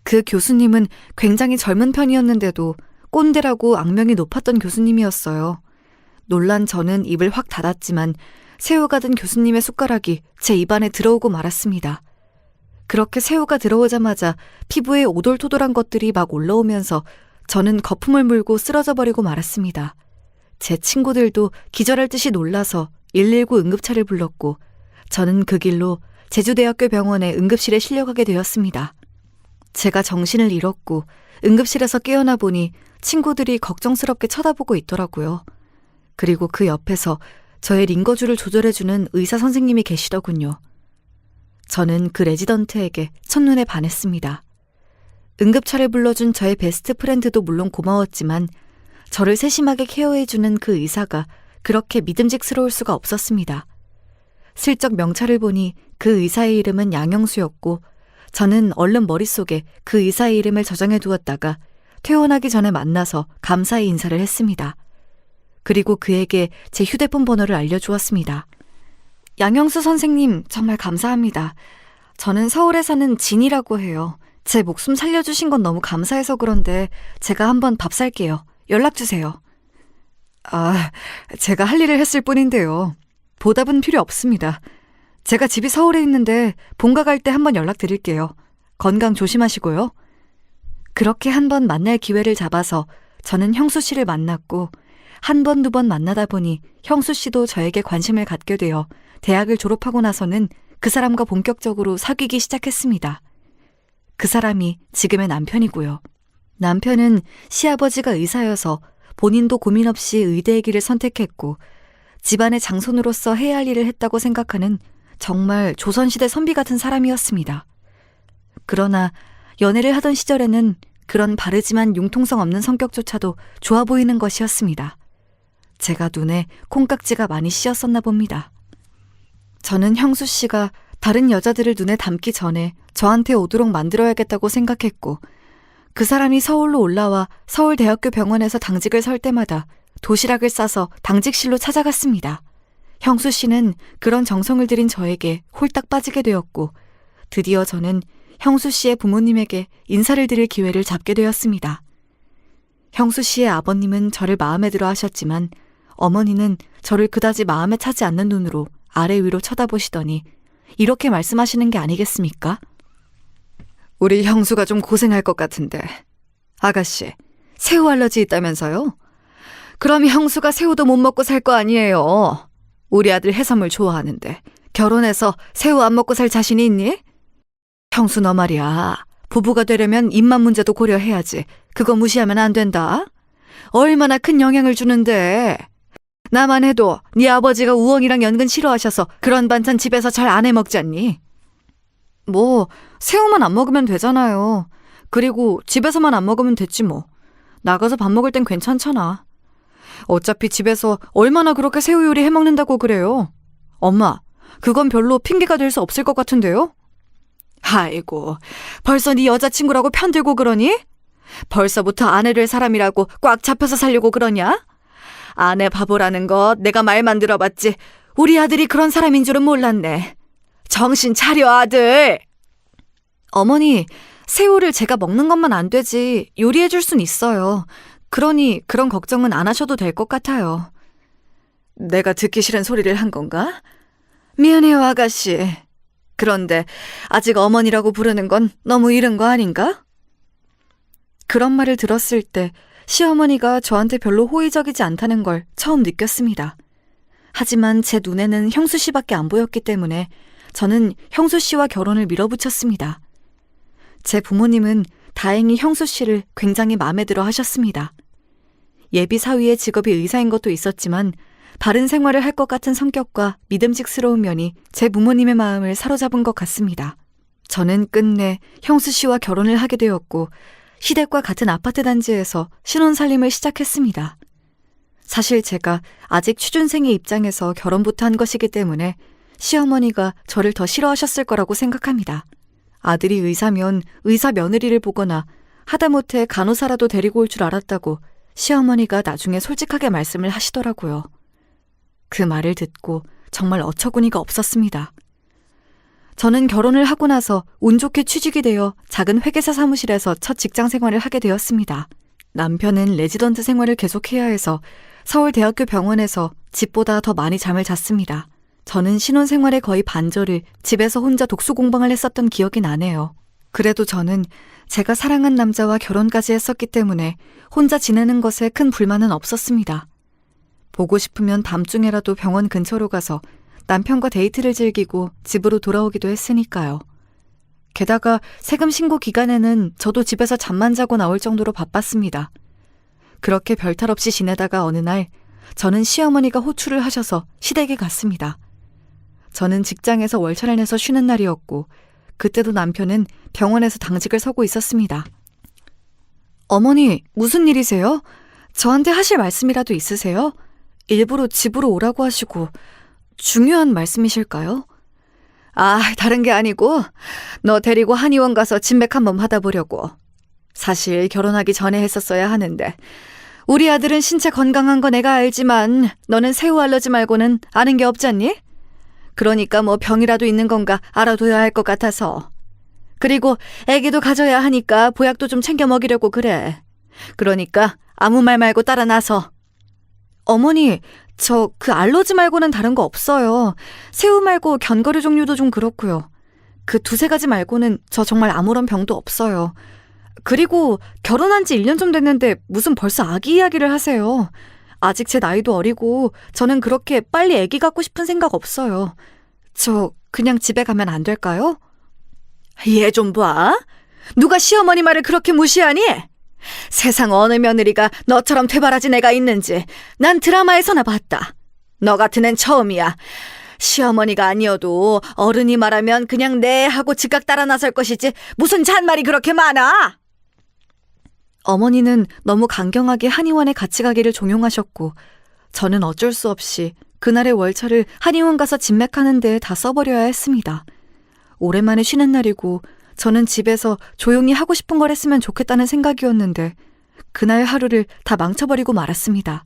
그 교수님은 굉장히 젊은 편이었는데도 꼰대라고 악명이 높았던 교수님이었어요. 놀란 저는 입을 확 닫았지만 새우가 든 교수님의 숟가락이 제 입안에 들어오고 말았습니다. 그렇게 새우가 들어오자마자 피부에 오돌토돌한 것들이 막 올라오면서 저는 거품을 물고 쓰러져 버리고 말았습니다. 제 친구들도 기절할 듯이 놀라서 119 응급차를 불렀고 저는 그 길로 제주대학교 병원의 응급실에 실려가게 되었습니다. 제가 정신을 잃었고 응급실에서 깨어나 보니 친구들이 걱정스럽게 쳐다보고 있더라고요. 그리고 그 옆에서 저의 링거줄을 조절해주는 의사 선생님이 계시더군요. 저는 그 레지던트에게 첫눈에 반했습니다. 응급차를 불러준 저의 베스트 프렌드도 물론 고마웠지만 저를 세심하게 케어해주는 그 의사가 그렇게 믿음직스러울 수가 없었습니다. 슬쩍 명찰을 보니 그 의사의 이름은 양영수였고 저는 얼른 머릿속에 그 의사의 이름을 저장해 두었다가 퇴원하기 전에 만나서 감사의 인사를 했습니다. 그리고 그에게 제 휴대폰 번호를 알려주었습니다. 양영수 선생님, 정말 감사합니다. 저는 서울에 사는 진이라고 해요. 제 목숨 살려주신 건 너무 감사해서 그런데 제가 한번 밥 살게요. 연락주세요. 아, 제가 할 일을 했을 뿐인데요. 보답은 필요 없습니다. 제가 집이 서울에 있는데 본가 갈 때 한번 연락드릴게요. 건강 조심하시고요. 그렇게 한번 만날 기회를 잡아서 저는 형수 씨를 만났고 한 번, 두 번 만나다 보니 형수 씨도 저에게 관심을 갖게 되어 대학을 졸업하고 나서는 그 사람과 본격적으로 사귀기 시작했습니다. 그 사람이 지금의 남편이고요. 남편은 시아버지가 의사여서 본인도 고민 없이 의대의 길을 선택했고 집안의 장손으로서 해야 할 일을 했다고 생각하는 정말 조선시대 선비 같은 사람이었습니다. 그러나 연애를 하던 시절에는 그런 바르지만 융통성 없는 성격조차도 좋아 보이는 것이었습니다. 제가 눈에 콩깍지가 많이 씌었었나 봅니다. 저는 형수 씨가 다른 여자들을 눈에 담기 전에 저한테 오도록 만들어야겠다고 생각했고 그 사람이 서울로 올라와 서울대학교 병원에서 당직을 설 때마다 도시락을 싸서 당직실로 찾아갔습니다. 형수 씨는 그런 정성을 들인 저에게 홀딱 빠지게 되었고 드디어 저는 형수 씨의 부모님에게 인사를 드릴 기회를 잡게 되었습니다. 형수 씨의 아버님은 저를 마음에 들어 하셨지만 어머니는 저를 그다지 마음에 차지 않는 눈으로 아래 위로 쳐다보시더니 이렇게 말씀하시는 게 아니겠습니까? 우리 형수가 좀 고생할 것 같은데. 아가씨, 새우 알러지 있다면서요? 그럼 형수가 새우도 못 먹고 살 거 아니에요. 우리 아들 해산물 좋아하는데 결혼해서 새우 안 먹고 살 자신이 있니? 형수 너 말이야. 부부가 되려면 입맛 문제도 고려해야지. 그거 무시하면 안 된다. 얼마나 큰 영향을 주는데. 나만 해도 네 아버지가 우엉이랑 연근 싫어하셔서 그런 반찬 집에서 잘 안 해 먹지 않니? 뭐 새우만 안 먹으면 되잖아요. 그리고 집에서만 안 먹으면 됐지 뭐. 나가서 밥 먹을 땐 괜찮잖아. 어차피 집에서 얼마나 그렇게 새우 요리 해먹는다고 그래요. 엄마, 그건 별로 핑계가 될 수 없을 것 같은데요? 아이고, 벌써 네 여자친구라고 편들고 그러니? 벌써부터 아내 될 사람이라고 꽉 잡혀서 살려고 그러냐? 아내 바보라는 것 내가 말만 들어봤지 우리 아들이 그런 사람인 줄은 몰랐네. 정신 차려 아들. 어머니, 새우를 제가 먹는 것만 안 되지 요리해 줄 순 있어요. 그러니 그런 걱정은 안 하셔도 될 것 같아요. 내가 듣기 싫은 소리를 한 건가? 미안해요, 아가씨. 그런데 아직 어머니라고 부르는 건 너무 이른 거 아닌가? 그런 말을 들었을 때 시어머니가 저한테 별로 호의적이지 않다는 걸 처음 느꼈습니다. 하지만 제 눈에는 형수 씨밖에 안 보였기 때문에 저는 형수 씨와 결혼을 밀어붙였습니다. 제 부모님은 다행히 형수 씨를 굉장히 마음에 들어 하셨습니다. 예비 사위의 직업이 의사인 것도 있었지만 바른 생활을 할 것 같은 성격과 믿음직스러운 면이 제 부모님의 마음을 사로잡은 것 같습니다. 저는 끝내 형수 씨와 결혼을 하게 되었고 시댁과 같은 아파트 단지에서 신혼살림을 시작했습니다. 사실 제가 아직 취준생의 입장에서 결혼부터 한 것이기 때문에 시어머니가 저를 더 싫어하셨을 거라고 생각합니다. 아들이 의사면 의사 며느리를 보거나 하다못해 간호사라도 데리고 올 줄 알았다고 시어머니가 나중에 솔직하게 말씀을 하시더라고요. 그 말을 듣고 정말 어처구니가 없었습니다. 저는 결혼을 하고 나서 운 좋게 취직이 되어 작은 회계사 사무실에서 첫 직장 생활을 하게 되었습니다. 남편은 레지던트 생활을 계속해야 해서 서울대학교 병원에서 집보다 더 많이 잠을 잤습니다. 저는 신혼생활의 거의 반절을 집에서 혼자 독서 공방을 했었던 기억이 나네요. 그래도 저는 제가 사랑한 남자와 결혼까지 했었기 때문에 혼자 지내는 것에 큰 불만은 없었습니다. 보고 싶으면 밤중에라도 병원 근처로 가서 남편과 데이트를 즐기고 집으로 돌아오기도 했으니까요. 게다가 세금 신고 기간에는 저도 집에서 잠만 자고 나올 정도로 바빴습니다. 그렇게 별탈 없이 지내다가 어느 날 저는 시어머니가 호출을 하셔서 시댁에 갔습니다. 저는 직장에서 월차를 내서 쉬는 날이었고 그때도 남편은 병원에서 당직을 서고 있었습니다. 어머니, 무슨 일이세요? 저한테 하실 말씀이라도 있으세요? 일부러 집으로 오라고 하시고 중요한 말씀이실까요? 아, 다른 게 아니고 너 데리고 한의원 가서 진맥 한번 받아보려고. 사실 결혼하기 전에 했었어야 하는데 우리 아들은 신체 건강한 거 내가 알지만 너는 새우 알러지 말고는 아는 게 없잖니? 그러니까 뭐 병이라도 있는 건가 알아둬야 할 것 같아서. 그리고 애기도 가져야 하니까 보약도 좀 챙겨 먹이려고 그래. 그러니까 아무 말 말고 따라 나서. 어머니, 저 그 알러지 말고는 다른 거 없어요. 새우 말고 견과류 종류도 좀 그렇고요. 그 두세 가지 말고는 저 정말 아무런 병도 없어요. 그리고 결혼한 지 1년 좀 됐는데 무슨 벌써 아기 이야기를 하세요. 아직 제 나이도 어리고 저는 그렇게 빨리 아기 갖고 싶은 생각 없어요. 저 그냥 집에 가면 안 될까요? 얘 좀 봐. 누가 시어머니 말을 그렇게 무시하니? 세상 어느 며느리가 너처럼 퇴바라진 애가 있는지 난 드라마에서나 봤다. 너 같은 앤 처음이야. 시어머니가 아니어도 어른이 말하면 그냥 네 하고 즉각 따라 나설 것이지 무슨 잔말이 그렇게 많아? 어머니는 너무 강경하게 한의원에 같이 가기를 종용하셨고 저는 어쩔 수 없이 그날의 월차를 한의원 가서 진맥하는 데에 다 써버려야 했습니다. 오랜만에 쉬는 날이고 저는 집에서 조용히 하고 싶은 걸 했으면 좋겠다는 생각이었는데 그날 하루를 다 망쳐버리고 말았습니다.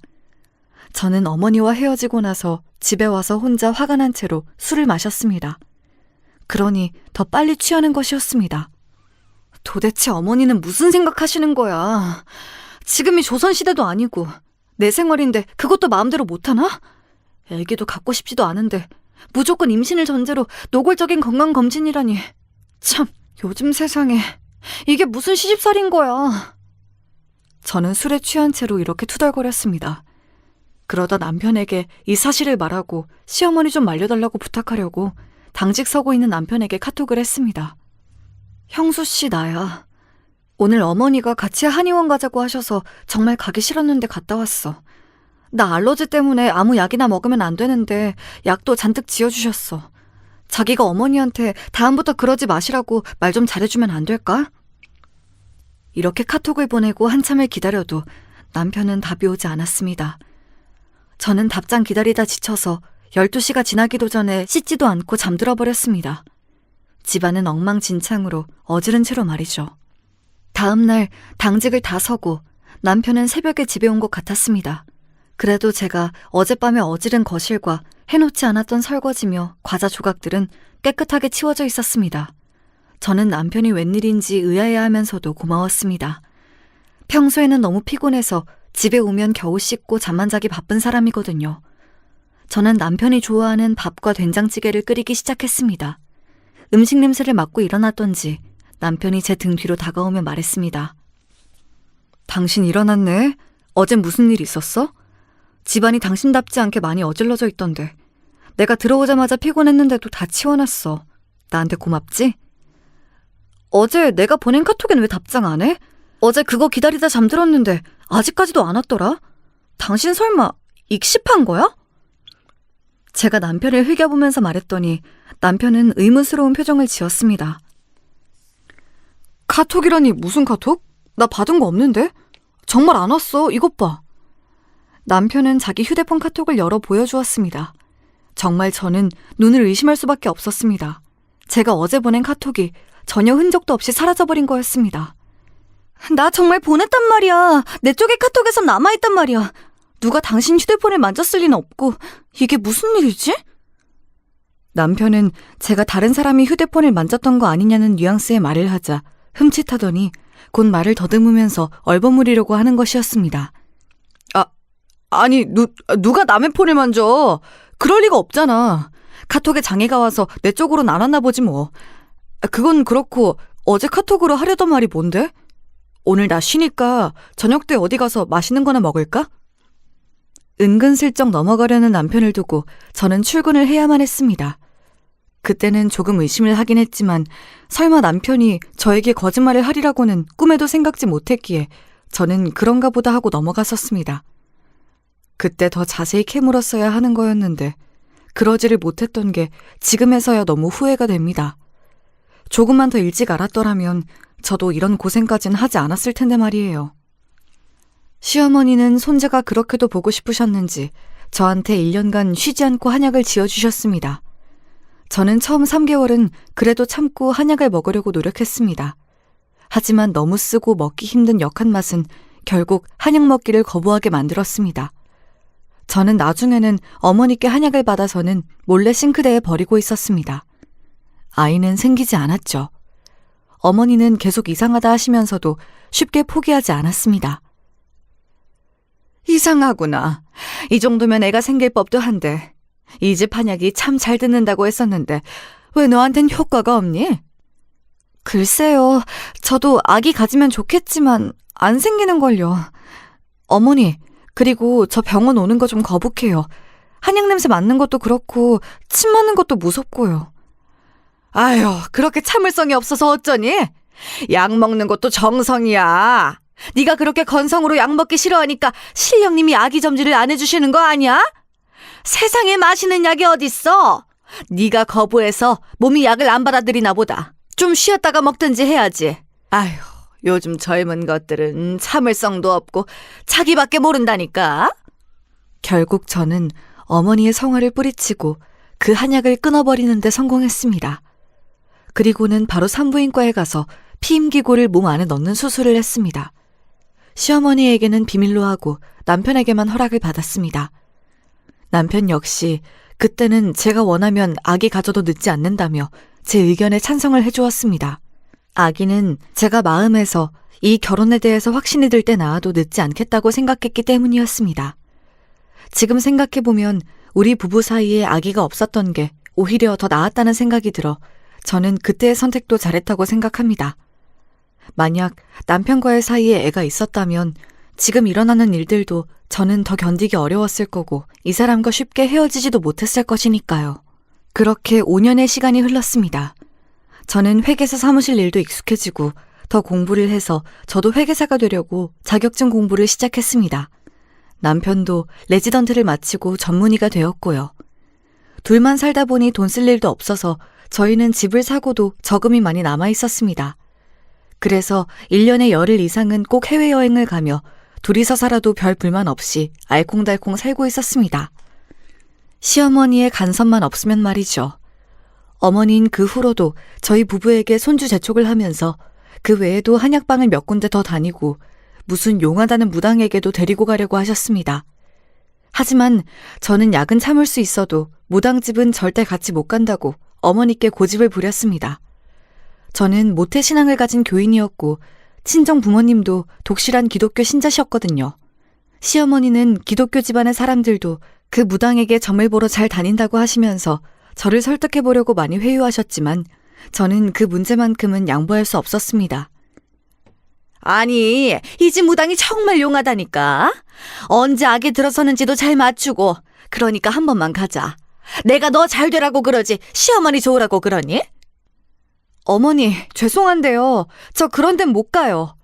저는 어머니와 헤어지고 나서 집에 와서 혼자 화가 난 채로 술을 마셨습니다. 그러니 더 빨리 취하는 것이었습니다. 도대체 어머니는 무슨 생각하시는 거야? 지금이 조선시대도 아니고 내 생활인데 그것도 마음대로 못하나? 애기도 갖고 싶지도 않은데 무조건 임신을 전제로 노골적인 건강검진이라니. 참, 요즘 세상에 이게 무슨 시집살인 거야. 저는 술에 취한 채로 이렇게 투덜거렸습니다. 그러다 남편에게 이 사실을 말하고 시어머니 좀 말려달라고 부탁하려고 당직 서고 있는 남편에게 카톡을 했습니다. 형수 씨, 나야. 오늘 어머니가 같이 한의원 가자고 하셔서 정말 가기 싫었는데 갔다 왔어. 나 알러지 때문에 아무 약이나 먹으면 안 되는데 약도 잔뜩 지어주셨어. 자기가 어머니한테 다음부터 그러지 마시라고 말 좀 잘해주면 안 될까? 이렇게 카톡을 보내고 한참을 기다려도 남편은 답이 오지 않았습니다. 저는 답장 기다리다 지쳐서 12시가 지나기도 전에 씻지도 않고 잠들어 버렸습니다. 집안은 엉망진창으로 어지른 채로 말이죠. 다음 날 당직을 다 서고 남편은 새벽에 집에 온 것 같았습니다. 그래도 제가 어젯밤에 어지른 거실과 해놓지 않았던 설거지며 과자 조각들은 깨끗하게 치워져 있었습니다. 저는 남편이 웬일인지 의아해하면서도 고마웠습니다. 평소에는 너무 피곤해서 집에 오면 겨우 씻고 잠만 자기 바쁜 사람이거든요. 저는 남편이 좋아하는 밥과 된장찌개를 끓이기 시작했습니다. 음식 냄새를 맡고 일어났던지 남편이 제 등 뒤로 다가오며 말했습니다. 당신 일어났네? 어젠 무슨 일 있었어? 집안이 당신답지 않게 많이 어질러져 있던데. 내가 들어오자마자 피곤했는데도 다 치워놨어. 나한테 고맙지? 어제 내가 보낸 카톡엔 왜 답장 안 해? 어제 그거 기다리다 잠들었는데 아직까지도 안 왔더라? 당신 설마 익십한 거야? 제가 남편을 흘겨보면서 말했더니 남편은 의문스러운 표정을 지었습니다. 카톡이라니 무슨 카톡? 나 받은 거 없는데? 정말 안 왔어. 이것 봐. 남편은 자기 휴대폰 카톡을 열어 보여주었습니다. 정말 저는 눈을 의심할 수밖에 없었습니다. 제가 어제 보낸 카톡이 전혀 흔적도 없이 사라져버린 거였습니다. 나 정말 보냈단 말이야. 내 쪽의 카톡에선 남아있단 말이야. 누가 당신 휴대폰을 만졌을 리는 없고 이게 무슨 일이지? 남편은 제가 다른 사람이 휴대폰을 만졌던 거 아니냐는 뉘앙스의 말을 하자 흠칫하더니 곧 말을 더듬으면서 얼버무리려고 하는 것이었습니다. 아니 누가 남의 폰을 만져? 그럴 리가 없잖아. 카톡에 장애가 와서 내 쪽으로는 안 왔나 보지 뭐. 그건 그렇고 어제 카톡으로 하려던 말이 뭔데? 오늘 나 쉬니까 저녁 때 어디 가서 맛있는 거나 먹을까? 은근슬쩍 넘어가려는 남편을 두고 저는 출근을 해야만 했습니다. 그때는 조금 의심을 하긴 했지만 설마 남편이 저에게 거짓말을 하리라고는 꿈에도 생각지 못했기에 저는 그런가 보다 하고 넘어갔었습니다. 그때 더 자세히 캐물었어야 하는 거였는데 그러지를 못했던 게 지금에서야 너무 후회가 됩니다. 조금만 더 일찍 알았더라면 저도 이런 고생까진 하지 않았을 텐데 말이에요. 시어머니는 손자가 그렇게도 보고 싶으셨는지 저한테 1년간 쉬지 않고 한약을 지어주셨습니다. 저는 처음 3개월은 그래도 참고 한약을 먹으려고 노력했습니다. 하지만 너무 쓰고 먹기 힘든 역한 맛은 결국 한약 먹기를 거부하게 만들었습니다. 저는 나중에는 어머니께 한약을 받아서는 몰래 싱크대에 버리고 있었습니다. 아이는 생기지 않았죠. 어머니는 계속 이상하다 하시면서도 쉽게 포기하지 않았습니다. 이상하구나. 이 정도면 애가 생길 법도 한데 이 집 한약이 참 잘 듣는다고 했었는데 왜 너한텐 효과가 없니? 글쎄요. 저도 아기 가지면 좋겠지만 안 생기는걸요. 어머니, 그리고 저 병원 오는 거 좀 거북해요. 한약 냄새 맡는 것도 그렇고 침 맞는 것도 무섭고요. 아휴, 그렇게 참을성이 없어서 어쩌니? 약 먹는 것도 정성이야. 네가 그렇게 건성으로 약 먹기 싫어하니까 신령님이 아기 점지를 안 해주시는 거 아니야? 세상에 마시는 약이 어딨어? 네가 거부해서 몸이 약을 안 받아들이나 보다. 좀 쉬었다가 먹든지 해야지. 아휴, 요즘 젊은 것들은 참을성도 없고 자기밖에 모른다니까. 결국 저는 어머니의 성화를 뿌리치고 그 한약을 끊어버리는 데 성공했습니다. 그리고는 바로 산부인과에 가서 피임기구를 몸 안에 넣는 수술을 했습니다. 시어머니에게는 비밀로 하고 남편에게만 허락을 받았습니다. 남편 역시 그때는 제가 원하면 아기 가져도 늦지 않는다며 제 의견에 찬성을 해주었습니다. 아기는 제가 마음에서 이 결혼에 대해서 확신이 들 때 낳아도 늦지 않겠다고 생각했기 때문이었습니다. 지금 생각해보면 우리 부부 사이에 아기가 없었던 게 오히려 더 나았다는 생각이 들어 저는 그때의 선택도 잘했다고 생각합니다. 만약 남편과의 사이에 애가 있었다면 지금 일어나는 일들도 저는 더 견디기 어려웠을 거고 이 사람과 쉽게 헤어지지도 못했을 것이니까요. 그렇게 5년의 시간이 흘렀습니다. 저는 회계사 사무실 일도 익숙해지고 더 공부를 해서 저도 회계사가 되려고 자격증 공부를 시작했습니다. 남편도 레지던트를 마치고 전문의가 되었고요. 둘만 살다 보니 돈 쓸 일도 없어서 저희는 집을 사고도 저금이 많이 남아 있었습니다. 그래서 1년에 열흘 이상은 꼭 해외여행을 가며 둘이서 살아도 별 불만 없이 알콩달콩 살고 있었습니다. 시어머니의 간섭만 없으면 말이죠. 어머니는 그 후로도 저희 부부에게 손주 재촉을 하면서 그 외에도 한약방을 몇 군데 더 다니고 무슨 용하다는 무당에게도 데리고 가려고 하셨습니다. 하지만 저는 약은 참을 수 있어도 무당집은 절대 같이 못 간다고 어머니께 고집을 부렸습니다. 저는 모태신앙을 가진 교인이었고 친정 부모님도 독실한 기독교 신자셨거든요. 시어머니는 기독교 집안의 사람들도 그 무당에게 점을 보러 잘 다닌다고 하시면서 저를 설득해보려고 많이 회유하셨지만 저는 그 문제만큼은 양보할 수 없었습니다. 아니, 이 집 무당이 정말 용하다니까. 언제 악에 들어서는지도 잘 맞추고. 그러니까 한 번만 가자. 내가 너 잘 되라고 그러지 시어머니 좋으라고 그러니? 어머니, 죄송한데요. 저 그런 데는 못 가요.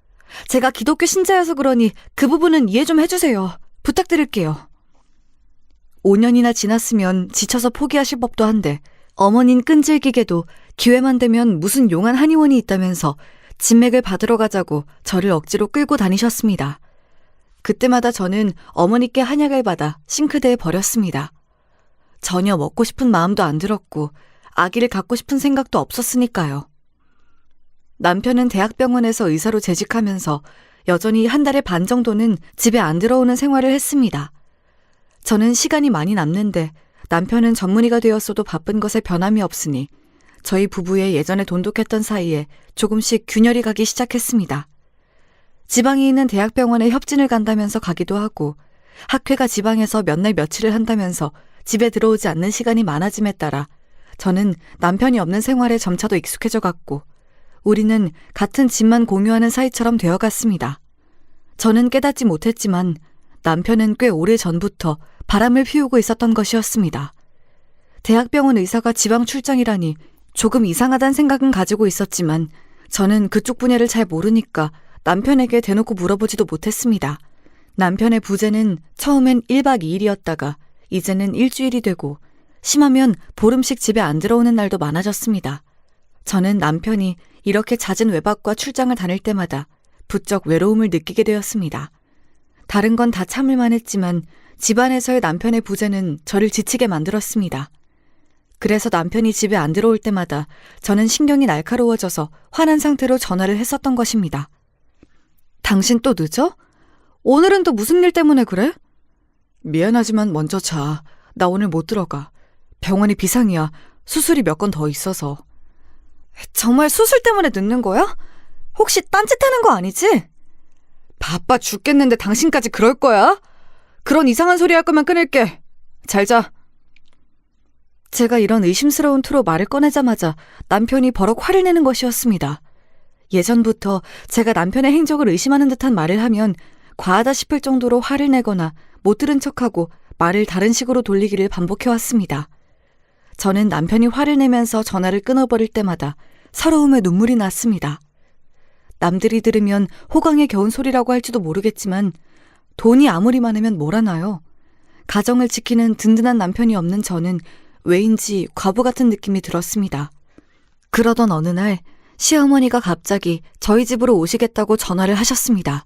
제가 기독교 신자여서 그러니 그 부분은 이해 좀 해주세요. 부탁드릴게요. 5년이나 지났으면 지쳐서 포기하실 법도 한데 어머닌 끈질기게도 기회만 되면 무슨 용한 한의원이 있다면서 진맥을 받으러 가자고 저를 억지로 끌고 다니셨습니다. 그때마다 저는 어머니께 한약을 받아 싱크대에 버렸습니다. 전혀 먹고 싶은 마음도 안 들었고 아기를 갖고 싶은 생각도 없었으니까요. 남편은 대학병원에서 의사로 재직하면서 여전히 한 달에 반 정도는 집에 안 들어오는 생활을 했습니다. 저는 시간이 많이 남는데 남편은 전문의가 되었어도 바쁜 것에 변함이 없으니 저희 부부의 예전에 돈독했던 사이에 조금씩 균열이 가기 시작했습니다. 지방에 있는 대학병원에 협진을 간다면서 가기도 하고 학회가 지방에서 몇 날 며칠을 한다면서 집에 들어오지 않는 시간이 많아짐에 따라 저는 남편이 없는 생활에 점차도 익숙해져 갔고 우리는 같은 집만 공유하는 사이처럼 되어갔습니다. 저는 깨닫지 못했지만 남편은 꽤 오래 전부터 바람을 피우고 있었던 것이었습니다. 대학병원 의사가 지방 출장이라니 조금 이상하다는 생각은 가지고 있었지만 저는 그쪽 분야를 잘 모르니까 남편에게 대놓고 물어보지도 못했습니다. 남편의 부재는 처음엔 1박 2일이었다가 이제는 일주일이 되고 심하면 보름씩 집에 안 들어오는 날도 많아졌습니다. 저는 남편이 이렇게 잦은 외박과 출장을 다닐 때마다 부쩍 외로움을 느끼게 되었습니다. 다른 건 다 참을만 했지만 집안에서의 남편의 부재는 저를 지치게 만들었습니다. 그래서 남편이 집에 안 들어올 때마다 저는 신경이 날카로워져서 화난 상태로 전화를 했었던 것입니다. 당신 또 늦어? 오늘은 또 무슨 일 때문에 그래? 미안하지만 먼저 자. 나 오늘 못 들어가. 병원이 비상이야. 수술이 몇 건 더 있어서. 정말 수술 때문에 늦는 거야? 혹시 딴짓하는 거 아니지? 바빠 죽겠는데 당신까지 그럴 거야? 그런 이상한 소리 할 거면 끊을게. 잘 자. 제가 이런 의심스러운 투로 말을 꺼내자마자 남편이 버럭 화를 내는 것이었습니다. 예전부터 제가 남편의 행적을 의심하는 듯한 말을 하면 과하다 싶을 정도로 화를 내거나 못 들은 척하고 말을 다른 식으로 돌리기를 반복해왔습니다. 저는 남편이 화를 내면서 전화를 끊어버릴 때마다 서러움에 눈물이 났습니다. 남들이 들으면 호강에 겨운 소리라고 할지도 모르겠지만 돈이 아무리 많으면 뭘 하나요? 가정을 지키는 든든한 남편이 없는 저는 왜인지 과부 같은 느낌이 들었습니다. 그러던 어느 날 시어머니가 갑자기 저희 집으로 오시겠다고 전화를 하셨습니다.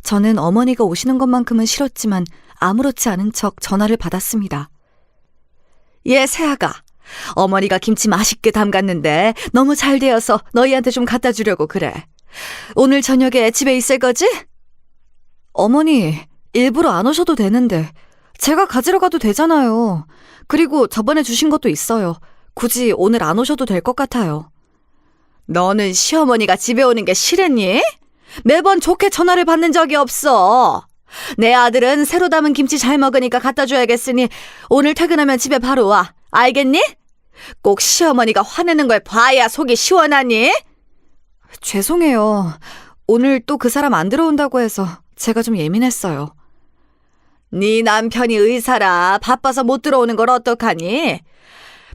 저는 어머니가 오시는 것만큼은 싫었지만 아무렇지 않은 척 전화를 받았습니다. 예, 새아가. 어머니가 김치 맛있게 담갔는데 너무 잘 되어서 너희한테 좀 갖다 주려고 그래. 오늘 저녁에 집에 있을 거지? 어머니, 일부러 안 오셔도 되는데 제가 가지러 가도 되잖아요. 그리고 저번에 주신 것도 있어요. 굳이 오늘 안 오셔도 될 것 같아요. 너는 시어머니가 집에 오는 게 싫으니? 매번 좋게 전화를 받는 적이 없어. 내 아들은 새로 담은 김치 잘 먹으니까 갖다 줘야겠으니 오늘 퇴근하면 집에 바로 와. 알겠니? 꼭 시어머니가 화내는 걸 봐야 속이 시원하니? 죄송해요. 오늘 또 그 사람 안 들어온다고 해서 제가 좀 예민했어요. 네 남편이 의사라 바빠서 못 들어오는 걸 어떡하니?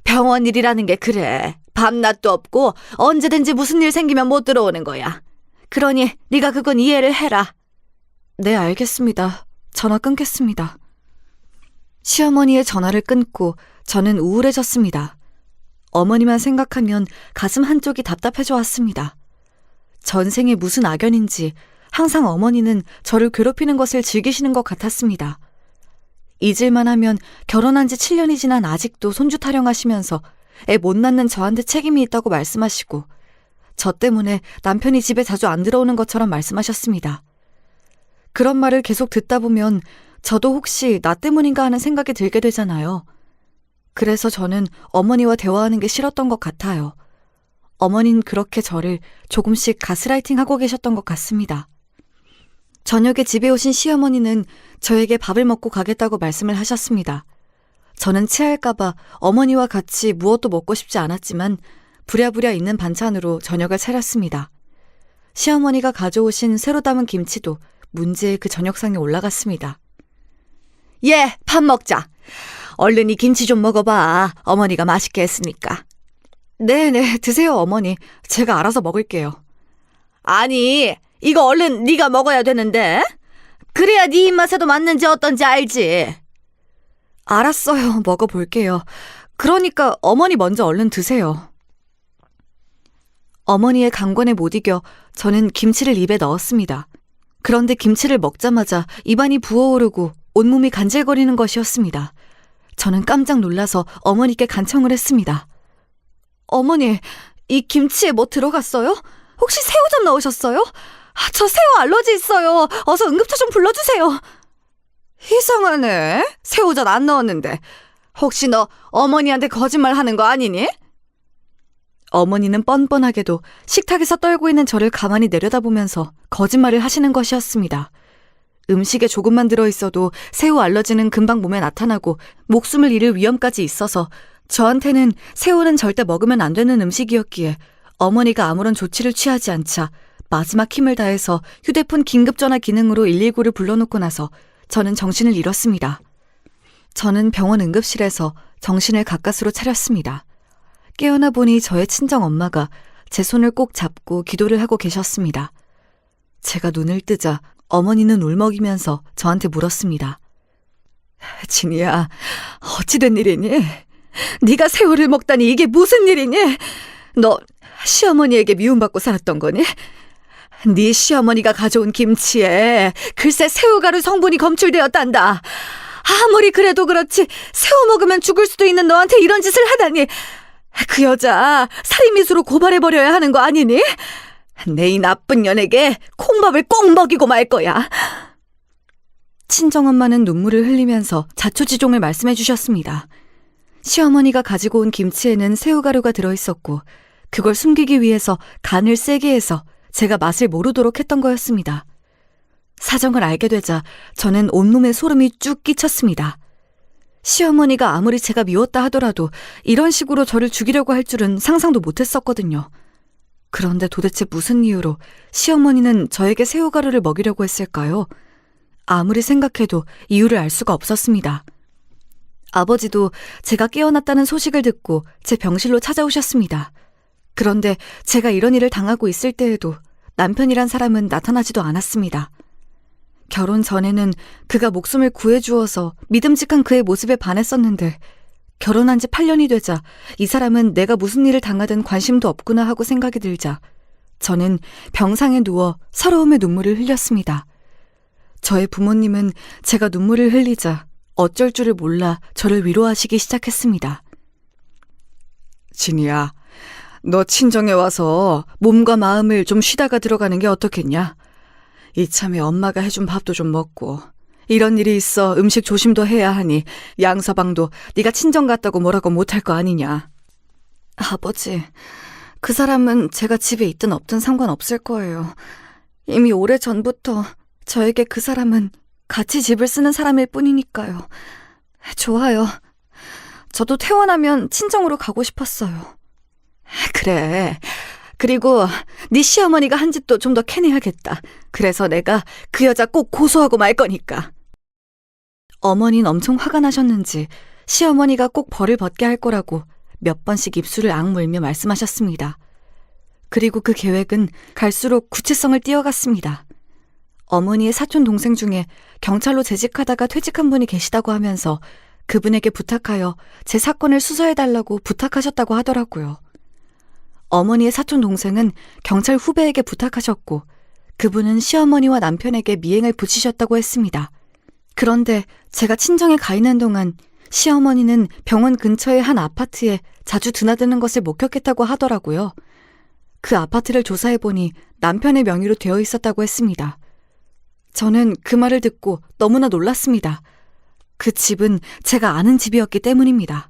병원 일이라는 게 그래. 밤낮도 없고 언제든지 무슨 일 생기면 못 들어오는 거야. 그러니 네가 그건 이해를 해라. 네, 알겠습니다. 전화 끊겠습니다. 시어머니의 전화를 끊고 저는 우울해졌습니다. 어머니만 생각하면 가슴 한쪽이 답답해져 왔습니다. 전생에 무슨 악연인지 항상 어머니는 저를 괴롭히는 것을 즐기시는 것 같았습니다. 잊을만 하면 결혼한 지 7년이 지난 아직도 손주 타령하시면서 애 못 낳는 저한테 책임이 있다고 말씀하시고 저 때문에 남편이 집에 자주 안 들어오는 것처럼 말씀하셨습니다. 그런 말을 계속 듣다 보면 저도 혹시 나 때문인가 하는 생각이 들게 되잖아요. 그래서 저는 어머니와 대화하는 게 싫었던 것 같아요. 어머닌 그렇게 저를 조금씩 가스라이팅하고 계셨던 것 같습니다. 저녁에 집에 오신 시어머니는 저에게 밥을 먹고 가겠다고 말씀을 하셨습니다. 저는 체할까봐 어머니와 같이 무엇도 먹고 싶지 않았지만 부랴부랴 있는 반찬으로 저녁을 차렸습니다. 시어머니가 가져오신 새로 담은 김치도 문제의 그 저녁상에 올라갔습니다. 예, 밥 먹자. 얼른 이 김치 좀 먹어봐. 어머니가 맛있게 했으니까. 네네, 드세요 어머니. 제가 알아서 먹을게요. 아니, 이거 얼른 네가 먹어야 되는데. 그래야 네 입맛에도 맞는지 어떤지 알지. 알았어요, 먹어볼게요. 그러니까 어머니 먼저 얼른 드세요. 어머니의 강권에 못 이겨 저는 김치를 입에 넣었습니다. 그런데 김치를 먹자마자 입안이 부어오르고 온몸이 간질거리는 것이었습니다. 저는 깜짝 놀라서 어머니께 간청을 했습니다. 어머니, 이 김치에 뭐 들어갔어요? 혹시 새우젓 넣으셨어요? 저 새우 알러지 있어요. 어서 응급차 좀 불러주세요. 이상하네. 새우젓 안 넣었는데. 혹시 너 어머니한테 거짓말 하는 거 아니니? 어머니는 뻔뻔하게도 식탁에서 떨고 있는 저를 가만히 내려다보면서 거짓말을 하시는 것이었습니다. 음식에 조금만 들어있어도 새우 알러지는 금방 몸에 나타나고 목숨을 잃을 위험까지 있어서 저한테는 새우는 절대 먹으면 안 되는 음식이었기에 어머니가 아무런 조치를 취하지 않자 마지막 힘을 다해서 휴대폰 긴급전화 기능으로 119를 불러놓고 나서 저는 정신을 잃었습니다. 저는 병원 응급실에서 정신을 가까스로 차렸습니다. 깨어나 보니 저의 친정 엄마가 제 손을 꼭 잡고 기도를 하고 계셨습니다. 제가 눈을 뜨자 어머니는 울먹이면서 저한테 물었습니다. 진이야, 어찌된 일이니? 네가 새우를 먹다니 이게 무슨 일이니? 너 시어머니에게 미움받고 살았던 거니? 네 시어머니가 가져온 김치에 글쎄 새우가루 성분이 검출되었단다. 아무리 그래도 그렇지 새우 먹으면 죽을 수도 있는 너한테 이런 짓을 하다니. 그 여자 살인미수로 고발해버려야 하는 거 아니니? 내 이 나쁜 년에게 콩밥을 꼭 먹이고 말 거야. 친정엄마는 눈물을 흘리면서 자초지종을 말씀해 주셨습니다. 시어머니가 가지고 온 김치에는 새우가루가 들어있었고 그걸 숨기기 위해서 간을 세게 해서 제가 맛을 모르도록 했던 거였습니다. 사정을 알게 되자 저는 온몸에 소름이 쭉 끼쳤습니다. 시어머니가 아무리 제가 미웠다 하더라도 이런 식으로 저를 죽이려고 할 줄은 상상도 못했었거든요. 그런데 도대체 무슨 이유로 시어머니는 저에게 새우가루를 먹이려고 했을까요? 아무리 생각해도 이유를 알 수가 없었습니다. 아버지도 제가 깨어났다는 소식을 듣고 제 병실로 찾아오셨습니다. 그런데 제가 이런 일을 당하고 있을 때에도 남편이란 사람은 나타나지도 않았습니다. 결혼 전에는 그가 목숨을 구해주어서 믿음직한 그의 모습에 반했었는데 결혼한 지 8년이 되자 이 사람은 내가 무슨 일을 당하든 관심도 없구나 하고 생각이 들자 저는 병상에 누워 서러움의 눈물을 흘렸습니다. 저의 부모님은 제가 눈물을 흘리자 어쩔 줄을 몰라 저를 위로하시기 시작했습니다. 진이야, 너 친정에 와서 몸과 마음을 좀 쉬다가 들어가는 게 어떻겠냐? 이참에 엄마가 해준 밥도 좀 먹고 이런 일이 있어 음식 조심도 해야 하니 양서방도 네가 친정 갔다고 뭐라고 못할 거 아니냐. 아버지, 그 사람은 제가 집에 있든 없든 상관없을 거예요. 이미 오래전부터 저에게 그 사람은 같이 집을 쓰는 사람일 뿐이니까요. 좋아요. 저도 퇴원하면 친정으로 가고 싶었어요. 그래. 그리고 네 시어머니가 한 짓도 좀 더 캐내야겠다. 그래서 내가 그 여자 꼭 고소하고 말 거니까. 어머니는 엄청 화가 나셨는지 시어머니가 꼭 벌을 받게 할 거라고 몇 번씩 입술을 악물며 말씀하셨습니다. 그리고 그 계획은 갈수록 구체성을 띄어갔습니다. 어머니의 사촌 동생 중에 경찰로 재직하다가 퇴직한 분이 계시다고 하면서 그분에게 부탁하여 제 사건을 수사해달라고 부탁하셨다고 하더라고요. 어머니의 사촌 동생은 경찰 후배에게 부탁하셨고 그분은 시어머니와 남편에게 미행을 붙이셨다고 했습니다. 그런데 제가 친정에 가 있는 동안 시어머니는 병원 근처의 한 아파트에 자주 드나드는 것을 목격했다고 하더라고요. 그 아파트를 조사해보니 남편의 명의로 되어 있었다고 했습니다. 저는 그 말을 듣고 너무나 놀랐습니다. 그 집은 제가 아는 집이었기 때문입니다.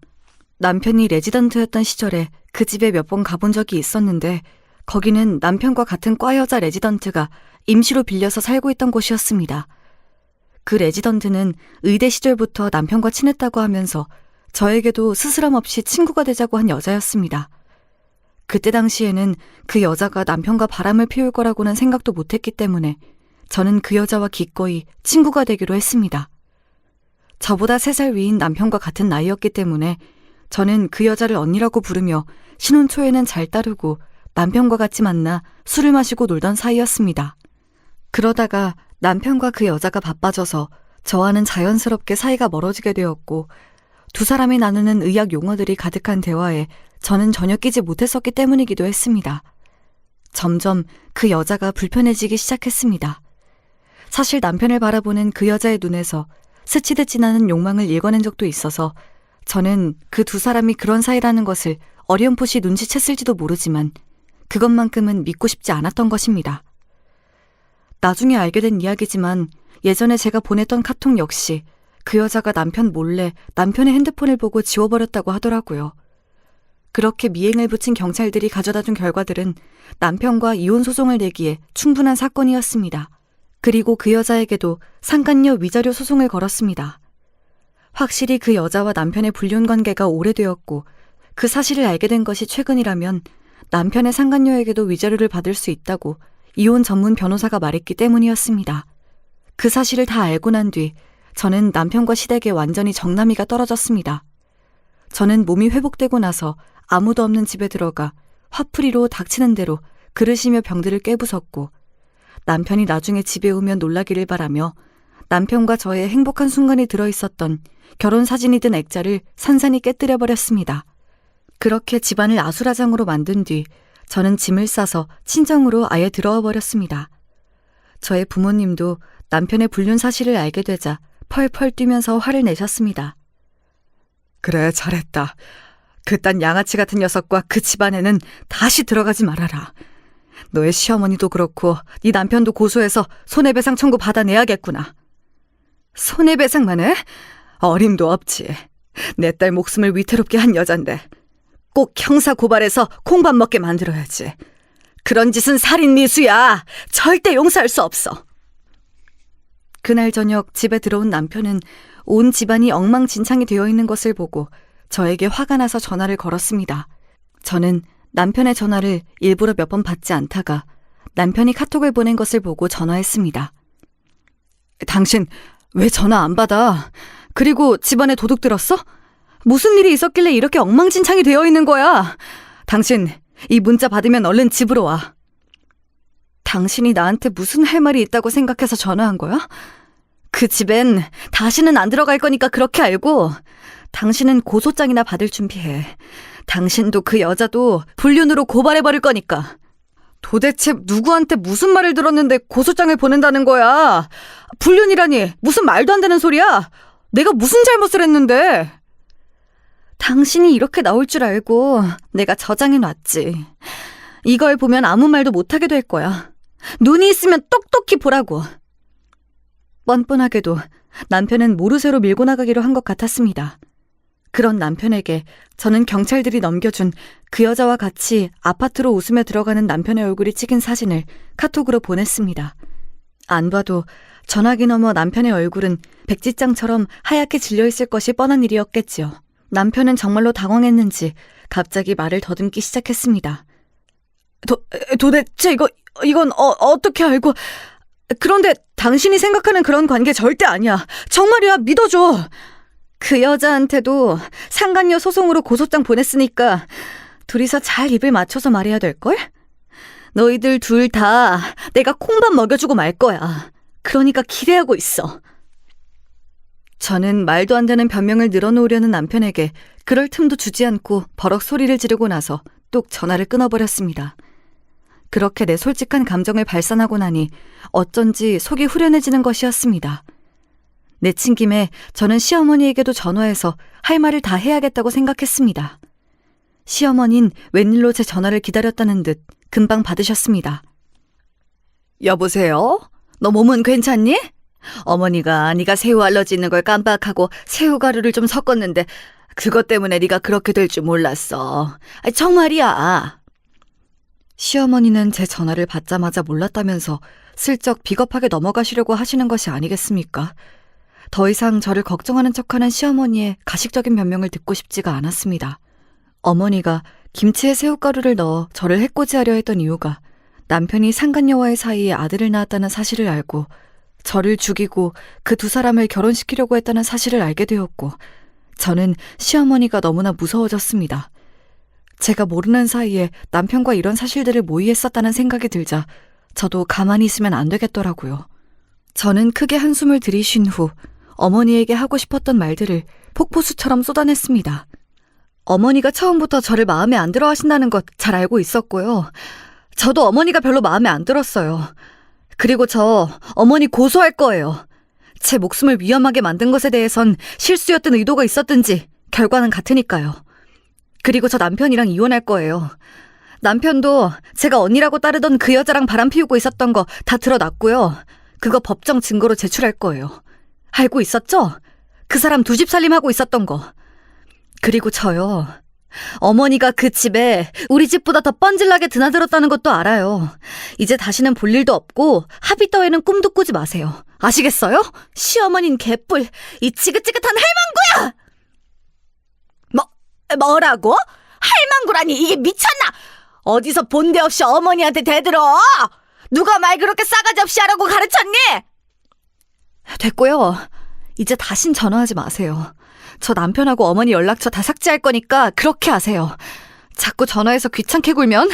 남편이 레지던트였던 시절에 그 집에 몇 번 가본 적이 있었는데 거기는 남편과 같은 과 여자 레지던트가 임시로 빌려서 살고 있던 곳이었습니다. 그 레지던트는 의대 시절부터 남편과 친했다고 하면서 저에게도 스스럼 없이 친구가 되자고 한 여자였습니다. 그때 당시에는 그 여자가 남편과 바람을 피울 거라고는 생각도 못했기 때문에 저는 그 여자와 기꺼이 친구가 되기로 했습니다. 저보다 3살 위인 남편과 같은 나이였기 때문에 저는 그 여자를 언니라고 부르며 신혼 초에는 잘 따르고 남편과 같이 만나 술을 마시고 놀던 사이였습니다. 그러다가 남편과 그 여자가 바빠져서 저와는 자연스럽게 사이가 멀어지게 되었고 두 사람이 나누는 의학 용어들이 가득한 대화에 저는 전혀 끼지 못했었기 때문이기도 했습니다. 점점 그 여자가 불편해지기 시작했습니다. 사실 남편을 바라보는 그 여자의 눈에서 스치듯 지나는 욕망을 읽어낸 적도 있어서 저는 그 두 사람이 그런 사이라는 것을 어렴풋이 눈치챘을지도 모르지만 그것만큼은 믿고 싶지 않았던 것입니다. 나중에 알게 된 이야기지만 예전에 제가 보냈던 카톡 역시 그 여자가 남편 몰래 남편의 핸드폰을 보고 지워버렸다고 하더라고요. 그렇게 미행을 붙인 경찰들이 가져다 준 결과들은 남편과 이혼 소송을 내기에 충분한 사건이었습니다. 그리고 그 여자에게도 상간녀 위자료 소송을 걸었습니다. 확실히 그 여자와 남편의 불륜 관계가 오래되었고 그 사실을 알게 된 것이 최근이라면 남편의 상간녀에게도 위자료를 받을 수 있다고 이혼 전문 변호사가 말했기 때문이었습니다. 그 사실을 다 알고 난 뒤 저는 남편과 시댁에 완전히 정남이가 떨어졌습니다. 저는 몸이 회복되고 나서 아무도 없는 집에 들어가 화풀이로 닥치는 대로 그릇이며 병들을 깨부쉈고 남편이 나중에 집에 오면 놀라기를 바라며 남편과 저의 행복한 순간이 들어있었던 결혼 사진이 든 액자를 산산이 깨뜨려버렸습니다. 그렇게 집안을 아수라장으로 만든 뒤 저는 짐을 싸서 친정으로 아예 들어와 버렸습니다. 저의 부모님도 남편의 불륜 사실을 알게 되자 펄펄 뛰면서 화를 내셨습니다. 그래, 잘했다. 그딴 양아치 같은 녀석과 그 집안에는 다시 들어가지 말아라. 너의 시어머니도 그렇고 네 남편도 고소해서 손해배상 청구 받아내야겠구나. 손해배상만 해? 어림도 없지. 내 딸 목숨을 위태롭게 한 여잔데 꼭 형사 고발해서 콩밥 먹게 만들어야지. 그런 짓은 살인미수야. 절대 용서할 수 없어. 그날 저녁 집에 들어온 남편은 온 집안이 엉망진창이 되어 있는 것을 보고 저에게 화가 나서 전화를 걸었습니다. 저는 남편의 전화를 일부러 몇 번 받지 않다가 남편이 카톡을 보낸 것을 보고 전화했습니다. 당신 왜 전화 안 받아? 그리고 집안에 도둑 들었어? 무슨 일이 있었길래 이렇게 엉망진창이 되어 있는 거야? 당신 이 문자 받으면 얼른 집으로 와. 당신이 나한테 무슨 할 말이 있다고 생각해서 전화한 거야? 그 집엔 다시는 안 들어갈 거니까 그렇게 알고 당신은 고소장이나 받을 준비해. 당신도 그 여자도 불륜으로 고발해버릴 거니까. 도대체 누구한테 무슨 말을 들었는데 고소장을 보낸다는 거야? 불륜이라니 무슨 말도 안 되는 소리야? 내가 무슨 잘못을 했는데? 당신이 이렇게 나올 줄 알고 내가 저장해놨지. 이걸 보면 아무 말도 못하게 될 거야. 눈이 있으면 똑똑히 보라고. 뻔뻔하게도 남편은 모르쇠로 밀고 나가기로 한 것 같았습니다. 그런 남편에게 저는 경찰들이 넘겨준 그 여자와 같이 아파트로 웃으며 들어가는 남편의 얼굴이 찍힌 사진을 카톡으로 보냈습니다. 안 봐도 전화기 너머 남편의 얼굴은 백지장처럼 하얗게 질려있을 것이 뻔한 일이었겠지요. 남편은 정말로 당황했는지 갑자기 말을 더듬기 시작했습니다. 도대체 이건 어떻게 알고... 그런데 당신이 생각하는 그런 관계 절대 아니야. 정말이야, 믿어줘. 그 여자한테도 상간녀 소송으로 고소장 보냈으니까 둘이서 잘 입을 맞춰서 말해야 될걸? 너희들 둘 다 내가 콩밥 먹여주고 말 거야. 그러니까 기대하고 있어. 저는 말도 안 되는 변명을 늘어놓으려는 남편에게 그럴 틈도 주지 않고 버럭 소리를 지르고 나서 뚝 전화를 끊어버렸습니다. 그렇게 내 솔직한 감정을 발산하고 나니 어쩐지 속이 후련해지는 것이었습니다. 내친 김에 저는 시어머니에게도 전화해서 할 말을 다 해야겠다고 생각했습니다. 시어머니는 웬일로 제 전화를 기다렸다는 듯 금방 받으셨습니다. 여보세요? 너 몸은 괜찮니? 어머니가 네가 새우 알러지 있는 걸 깜빡하고 새우가루를 좀 섞었는데 그것 때문에 네가 그렇게 될 줄 몰랐어. 정말이야. 시어머니는 제 전화를 받자마자 몰랐다면서 슬쩍 비겁하게 넘어가시려고 하시는 것이 아니겠습니까? 더 이상 저를 걱정하는 척하는 시어머니의 가식적인 변명을 듣고 싶지가 않았습니다. 어머니가 김치에 새우가루를 넣어 저를 해코지하려 했던 이유가 남편이 상간녀와의 사이에 아들을 낳았다는 사실을 알고 저를 죽이고 그 두 사람을 결혼시키려고 했다는 사실을 알게 되었고 저는 시어머니가 너무나 무서워졌습니다. 제가 모르는 사이에 남편과 이런 사실들을 모의했었다는 생각이 들자 저도 가만히 있으면 안 되겠더라고요. 저는 크게 한숨을 들이쉰 후 어머니에게 하고 싶었던 말들을 폭포수처럼 쏟아냈습니다. 어머니가 처음부터 저를 마음에 안 들어 하신다는 것 잘 알고 있었고요. 저도 어머니가 별로 마음에 안 들었어요. 그리고 저 어머니 고소할 거예요. 제 목숨을 위험하게 만든 것에 대해선 실수였든 의도가 있었든지 결과는 같으니까요. 그리고 저 남편이랑 이혼할 거예요. 남편도 제가 언니라고 따르던 그 여자랑 바람 피우고 있었던 거 다 드러났고요. 그거 법정 증거로 제출할 거예요. 알고 있었죠? 그 사람 두 집 살림하고 있었던 거. 그리고 저요. 어머니가 그 집에 우리 집보다 더 뻔질나게 드나들었다는 것도 알아요. 이제 다시는 볼 일도 없고 합의 따위는 꿈도 꾸지 마세요. 아시겠어요? 시어머니는 개뿔, 이 지긋지긋한 할망구야! 뭐라고? 할망구라니 이게 미쳤나? 어디서 본데 없이 어머니한테 대들어? 누가 말 그렇게 싸가지 없이 하라고 가르쳤니? 됐고요. 이제 다신 전화하지 마세요. 저 남편하고 어머니 연락처 다 삭제할 거니까 그렇게 하세요. 자꾸 전화해서 귀찮게 굴면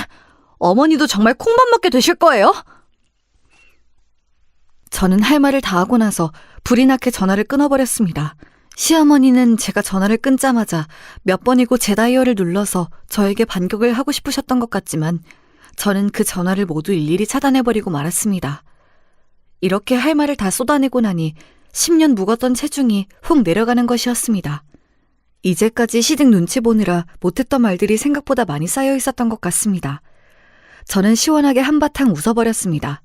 어머니도 정말 콩밥 먹게 되실 거예요. 저는 할 말을 다 하고 나서 불이 나게 전화를 끊어버렸습니다. 시어머니는 제가 전화를 끊자마자 몇 번이고 제 다이얼을 눌러서 저에게 반격을 하고 싶으셨던 것 같지만 저는 그 전화를 모두 일일이 차단해버리고 말았습니다. 이렇게 할 말을 다 쏟아내고 나니 10년 묵었던 체중이 훅 내려가는 것이었습니다. 이제까지 시댁 눈치 보느라 못했던 말들이 생각보다 많이 쌓여 있었던 것 같습니다. 저는 시원하게 한바탕 웃어버렸습니다.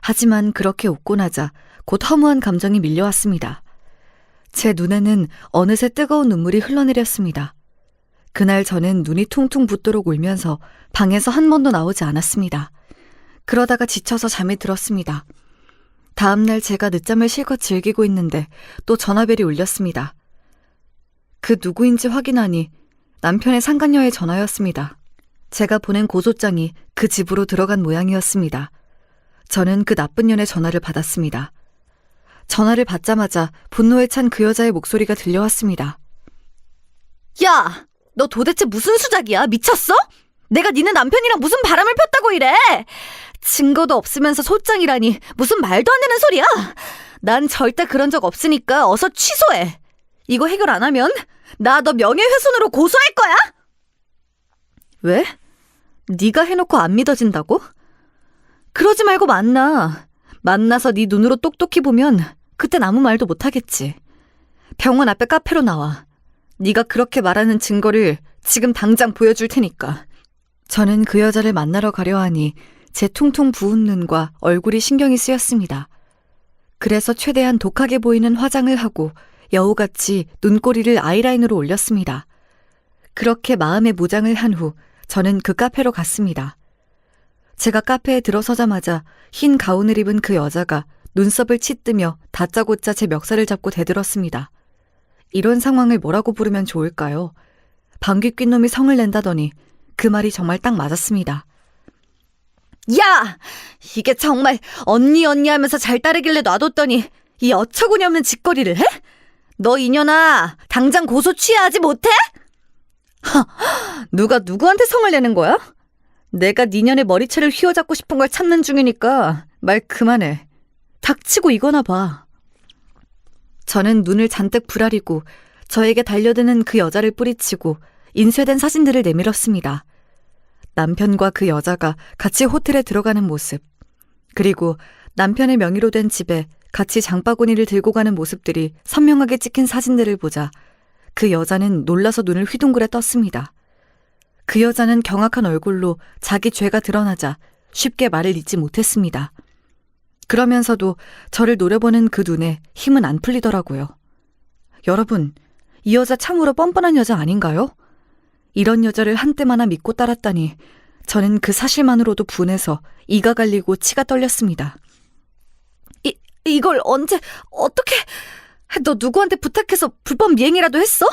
하지만 그렇게 웃고 나자 곧 허무한 감정이 밀려왔습니다. 제 눈에는 어느새 뜨거운 눈물이 흘러내렸습니다. 그날 저는 눈이 퉁퉁 붓도록 울면서 방에서 한 번도 나오지 않았습니다. 그러다가 지쳐서 잠이 들었습니다. 다음날 제가 늦잠을 실컷 즐기고 있는데 또 전화벨이 울렸습니다. 그 누구인지 확인하니 남편의 상간녀의 전화였습니다. 제가 보낸 고소장이 그 집으로 들어간 모양이었습니다. 저는 그 나쁜 년의 전화를 받았습니다. 전화를 받자마자 분노에 찬 그 여자의 목소리가 들려왔습니다. 야! 너 도대체 무슨 수작이야? 미쳤어? 내가 니네 남편이랑 무슨 바람을 폈다고 이래? 증거도 없으면서 소장이라니 무슨 말도 안 되는 소리야? 난 절대 그런 적 없으니까 어서 취소해. 이거 해결 안 하면 나 너 명예훼손으로 고소할 거야? 왜? 네가 해놓고 안 믿어진다고? 그러지 말고 만나서 네 눈으로 똑똑히 보면 그땐 아무 말도 못하겠지. 병원 앞에 카페로 나와. 네가 그렇게 말하는 증거를 지금 당장 보여줄 테니까. 저는 그 여자를 만나러 가려 하니 제 퉁퉁 부은 눈과 얼굴이 신경이 쓰였습니다. 그래서 최대한 독하게 보이는 화장을 하고 여우같이 눈꼬리를 아이라인으로 올렸습니다. 그렇게 마음의 무장을 한 후 저는 그 카페로 갔습니다. 제가 카페에 들어서자마자 흰 가운을 입은 그 여자가 눈썹을 치뜨며 다짜고짜 제 멱살을 잡고 대들었습니다. 이런 상황을 뭐라고 부르면 좋을까요? 방귀 낀 놈이 성을 낸다더니 그 말이 정말 딱 맞았습니다. 야! 이게 정말 언니 하면서 잘 따르길래 놔뒀더니 이 어처구니 없는 짓거리를 해? 너 이년아, 당장 고소 취하하지 못해? 누가 누구한테 성을 내는 거야? 내가 니년의 머리채를 휘어잡고 싶은 걸 찾는 중이니까 말 그만해. 닥치고 이거나 봐. 저는 눈을 잔뜩 부라리고 저에게 달려드는 그 여자를 뿌리치고 인쇄된 사진들을 내밀었습니다. 남편과 그 여자가 같이 호텔에 들어가는 모습, 그리고 남편의 명의로 된 집에 같이 장바구니를 들고 가는 모습들이 선명하게 찍힌 사진들을 보자 그 여자는 놀라서 눈을 휘둥그레 떴습니다. 그 여자는 경악한 얼굴로 자기 죄가 드러나자 쉽게 말을 잇지 못했습니다. 그러면서도 저를 노려보는 그 눈에 힘은 안 풀리더라고요. 여러분, 이 여자 참으로 뻔뻔한 여자 아닌가요? 이런 여자를 한때마나 믿고 따랐다니 저는 그 사실만으로도 분해서 이가 갈리고 치가 떨렸습니다. 이걸 언제, 어떻게, 너 누구한테 부탁해서 불법 미행이라도 했어?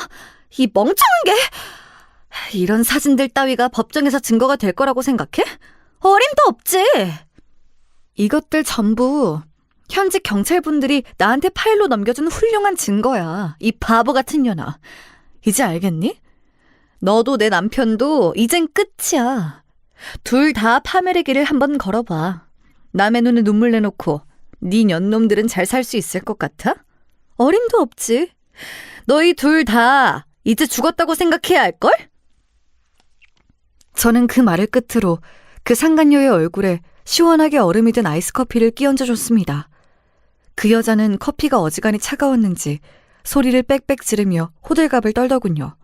이 멍청한 게! 이런 사진들 따위가 법정에서 증거가 될 거라고 생각해? 어림도 없지! 이것들 전부 현직 경찰분들이 나한테 파일로 넘겨준 훌륭한 증거야. 이 바보 같은 년아. 이제 알겠니? 너도 내 남편도 이젠 끝이야. 둘 다 파멸의 길을 한번 걸어봐. 남의 눈에 눈물 내놓고 네 년놈들은 잘 살 수 있을 것 같아? 어림도 없지. 너희 둘 다 이제 죽었다고 생각해야 할걸? 저는 그 말을 끝으로 그 상간녀의 얼굴에 시원하게 얼음이 든 아이스 커피를 끼얹어 줬습니다. 그 여자는 커피가 어지간히 차가웠는지 소리를 빽빽 지르며 호들갑을 떨더군요.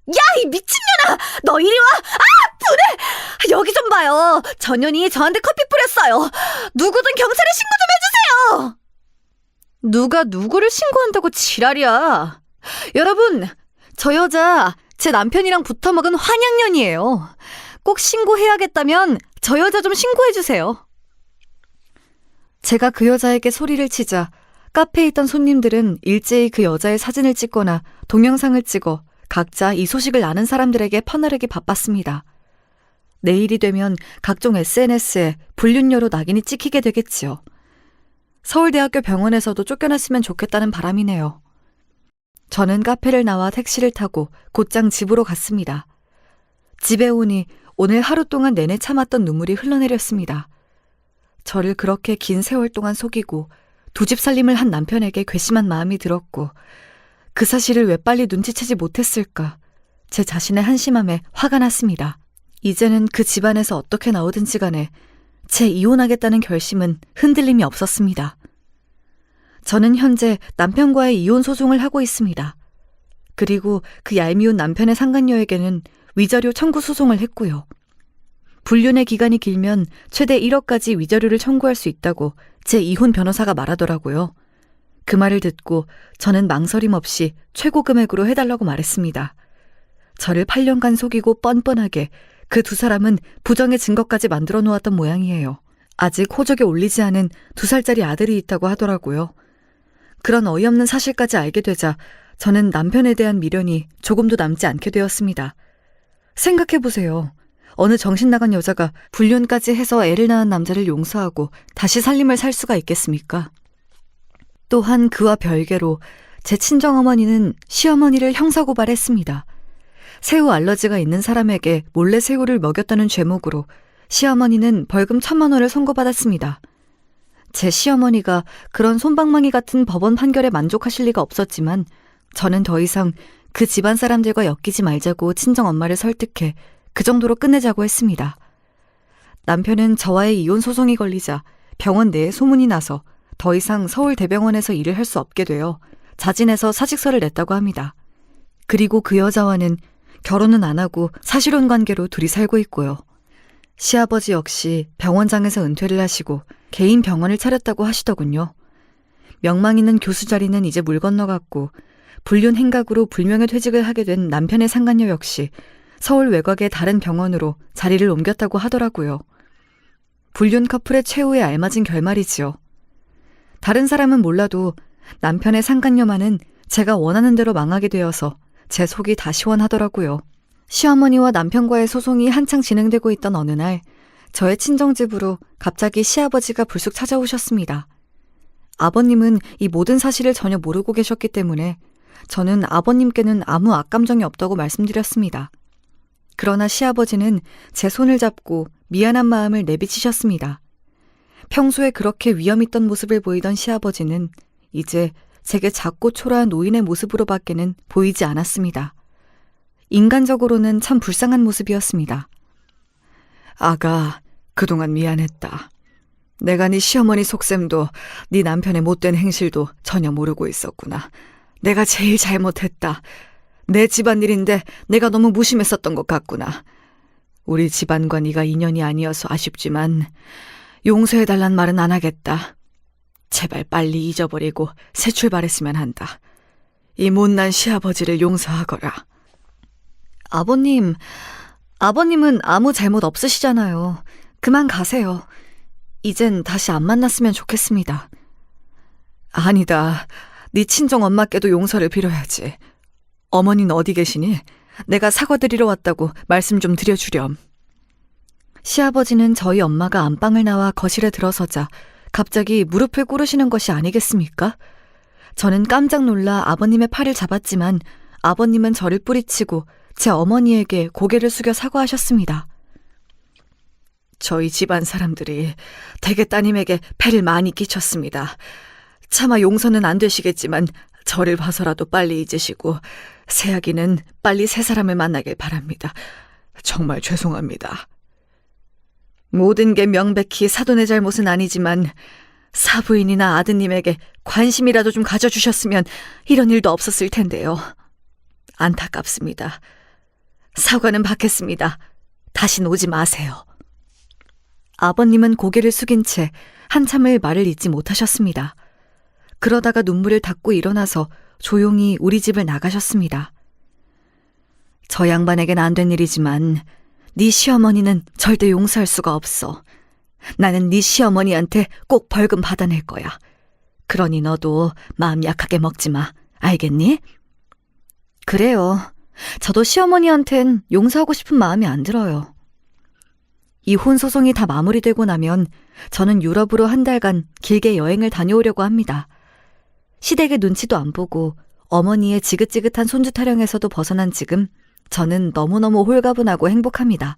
야, 이 미친년아! 너 이리 와! 아, 분해! 여기 좀 봐요. 저 년이 저한테 커피 뿌렸어요. 누구든 경찰에 신고 좀 해주세요! 누가 누구를 신고한다고 지랄이야. 여러분, 저 여자 제 남편이랑 붙어먹은 환양년이에요. 꼭 신고해야겠다면 저 여자 좀 신고해주세요. 제가 그 여자에게 소리를 치자 카페에 있던 손님들은 일제히 그 여자의 사진을 찍거나 동영상을 찍어 각자 이 소식을 아는 사람들에게 퍼나르기 바빴습니다. 내일이 되면 각종 SNS에 불륜녀로 낙인이 찍히게 되겠지요. 서울대학교 병원에서도 쫓겨났으면 좋겠다는 바람이네요. 저는 카페를 나와 택시를 타고 곧장 집으로 갔습니다. 집에 오니 오늘 하루 동안 내내 참았던 눈물이 흘러내렸습니다. 저를 그렇게 긴 세월 동안 속이고 두 집 살림을 한 남편에게 괘씸한 마음이 들었고 그 사실을 왜 빨리 눈치채지 못했을까 제 자신의 한심함에 화가 났습니다. 이제는 그 집안에서 어떻게 나오든지 간에 제 이혼하겠다는 결심은 흔들림이 없었습니다. 저는 현재 남편과의 이혼 소송을 하고 있습니다. 그리고 그 얄미운 남편의 상간녀에게는 위자료 청구 소송을 했고요. 불륜의 기간이 길면 최대 1억까지 위자료를 청구할 수 있다고 제 이혼 변호사가 말하더라고요. 그 말을 듣고 저는 망설임 없이 최고 금액으로 해달라고 말했습니다. 저를 8년간 속이고 뻔뻔하게 그 두 사람은 부정의 증거까지 만들어 놓았던 모양이에요. 아직 호적에 올리지 않은 2살짜리 아들이 있다고 하더라고요. 그런 어이없는 사실까지 알게 되자 저는 남편에 대한 미련이 조금도 남지 않게 되었습니다. 생각해보세요. 어느 정신 나간 여자가 불륜까지 해서 애를 낳은 남자를 용서하고 다시 살림을 살 수가 있겠습니까? 또한 그와 별개로 제 친정어머니는 시어머니를 형사고발했습니다. 새우 알러지가 있는 사람에게 몰래 새우를 먹였다는 죄목으로 시어머니는 벌금 1,000만 원을 선고받았습니다. 제 시어머니가 그런 솜방망이 같은 법원 판결에 만족하실 리가 없었지만 저는 더 이상 그 집안 사람들과 엮이지 말자고 친정엄마를 설득해 그 정도로 끝내자고 했습니다. 남편은 저와의 이혼 소송이 걸리자 병원 내에 소문이 나서 더 이상 서울대병원에서 일을 할 수 없게 되어 자진해서 사직서를 냈다고 합니다. 그리고 그 여자와는 결혼은 안 하고 사실혼 관계로 둘이 살고 있고요. 시아버지 역시 병원장에서 은퇴를 하시고 개인 병원을 차렸다고 하시더군요. 명망 있는 교수 자리는 이제 물 건너갔고 불륜 행각으로 불명예 퇴직을 하게 된 남편의 상간녀 역시 서울 외곽의 다른 병원으로 자리를 옮겼다고 하더라고요. 불륜 커플의 최후에 알맞은 결말이지요. 다른 사람은 몰라도 남편의 상간녀만은 제가 원하는 대로 망하게 되어서 제 속이 다 시원하더라고요. 시어머니와 남편과의 소송이 한창 진행되고 있던 어느 날 저의 친정집으로 갑자기 시아버지가 불쑥 찾아오셨습니다. 아버님은 이 모든 사실을 전혀 모르고 계셨기 때문에 저는 아버님께는 아무 악감정이 없다고 말씀드렸습니다. 그러나 시아버지는 제 손을 잡고 미안한 마음을 내비치셨습니다. 평소에 그렇게 위험 있던 모습을 보이던 시아버지는 이제 제게 작고 초라한 노인의 모습으로밖에는 보이지 않았습니다. 인간적으로는 참 불쌍한 모습이었습니다. 아가, 그동안 미안했다. 내가 네 시어머니 속셈도 네 남편의 못된 행실도 전혀 모르고 있었구나. 내가 제일 잘못했다. 내 집안일인데 내가 너무 무심했었던 것 같구나. 우리 집안과 네가 인연이 아니어서 아쉽지만 용서해달란 말은 안 하겠다. 제발 빨리 잊어버리고 새 출발했으면 한다. 이 못난 시아버지를 용서하거라. 아버님은 아무 잘못 없으시잖아요. 그만 가세요. 이젠 다시 안 만났으면 좋겠습니다. 아니다. 네 친정 엄마께도 용서를 빌어야지. 어머니는 어디 계시니? 내가 사과드리러 왔다고 말씀 좀 드려주렴. 시아버지는 저희 엄마가 안방을 나와 거실에 들어서자 갑자기 무릎을 꿇으시는 것이 아니겠습니까? 저는 깜짝 놀라 아버님의 팔을 잡았지만 아버님은 저를 뿌리치고 제 어머니에게 고개를 숙여 사과하셨습니다. 저희 집안 사람들이 대개 따님에게 폐를 많이 끼쳤습니다. 차마 용서는 안 되시겠지만 저를 봐서라도 빨리 잊으시고 새아기는 빨리 새 사람을 만나길 바랍니다. 정말 죄송합니다. 모든 게 명백히 사돈의 잘못은 아니지만 사부인이나 아드님에게 관심이라도 좀 가져주셨으면 이런 일도 없었을 텐데요. 안타깝습니다. 사과는 받겠습니다. 다신 오지 마세요. 아버님은 고개를 숙인 채 한참을 말을 잇지 못하셨습니다. 그러다가 눈물을 닦고 일어나서 조용히 우리 집을 나가셨습니다. 저 양반에겐 안 된 일이지만 네 시어머니는 절대 용서할 수가 없어. 나는 네 시어머니한테 꼭 벌금 받아낼 거야. 그러니 너도 마음 약하게 먹지 마. 알겠니? 그래요. 저도 시어머니한텐 용서하고 싶은 마음이 안 들어요. 이혼 소송이 다 마무리되고 나면 저는 유럽으로 한 달간 길게 여행을 다녀오려고 합니다. 시댁의 눈치도 안 보고 어머니의 지긋지긋한 손주 타령에서도 벗어난 지금 저는 너무너무 홀가분하고 행복합니다.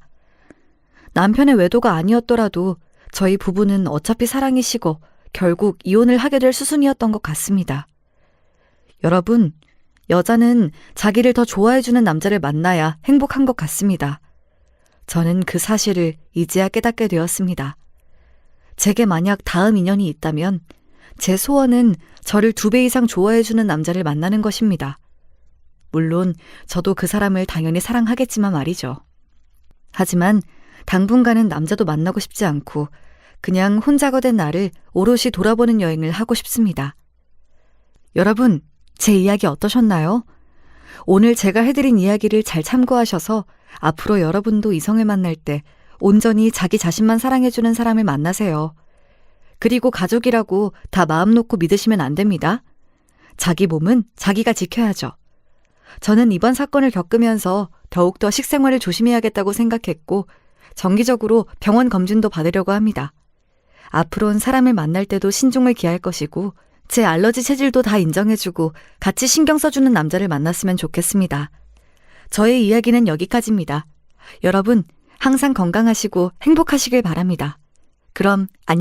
남편의 외도가 아니었더라도 저희 부부는 어차피 사랑이시고 결국 이혼을 하게 될 수순이었던 것 같습니다. 여러분, 여자는 자기를 더 좋아해주는 남자를 만나야 행복한 것 같습니다. 저는 그 사실을 이제야 깨닫게 되었습니다. 제게 만약 다음 인연이 있다면 제 소원은 저를 2배 이상 좋아해주는 남자를 만나는 것입니다. 물론 저도 그 사람을 당연히 사랑하겠지만 말이죠. 하지만 당분간은 남자도 만나고 싶지 않고 그냥 혼자가 된 나를 오롯이 돌아보는 여행을 하고 싶습니다. 여러분, 제 이야기 어떠셨나요? 오늘 제가 해드린 이야기를 잘 참고하셔서 앞으로 여러분도 이성을 만날 때 온전히 자기 자신만 사랑해주는 사람을 만나세요. 그리고 가족이라고 다 마음 놓고 믿으시면 안 됩니다. 자기 몸은 자기가 지켜야죠. 저는 이번 사건을 겪으면서 더욱더 식생활을 조심해야겠다고 생각했고 정기적으로 병원 검진도 받으려고 합니다. 앞으로는 사람을 만날 때도 신중을 기할 것이고 제 알러지 체질도 다 인정해주고 같이 신경 써주는 남자를 만났으면 좋겠습니다. 저의 이야기는 여기까지입니다. 여러분, 항상 건강하시고 행복하시길 바랍니다. 그럼 안녕.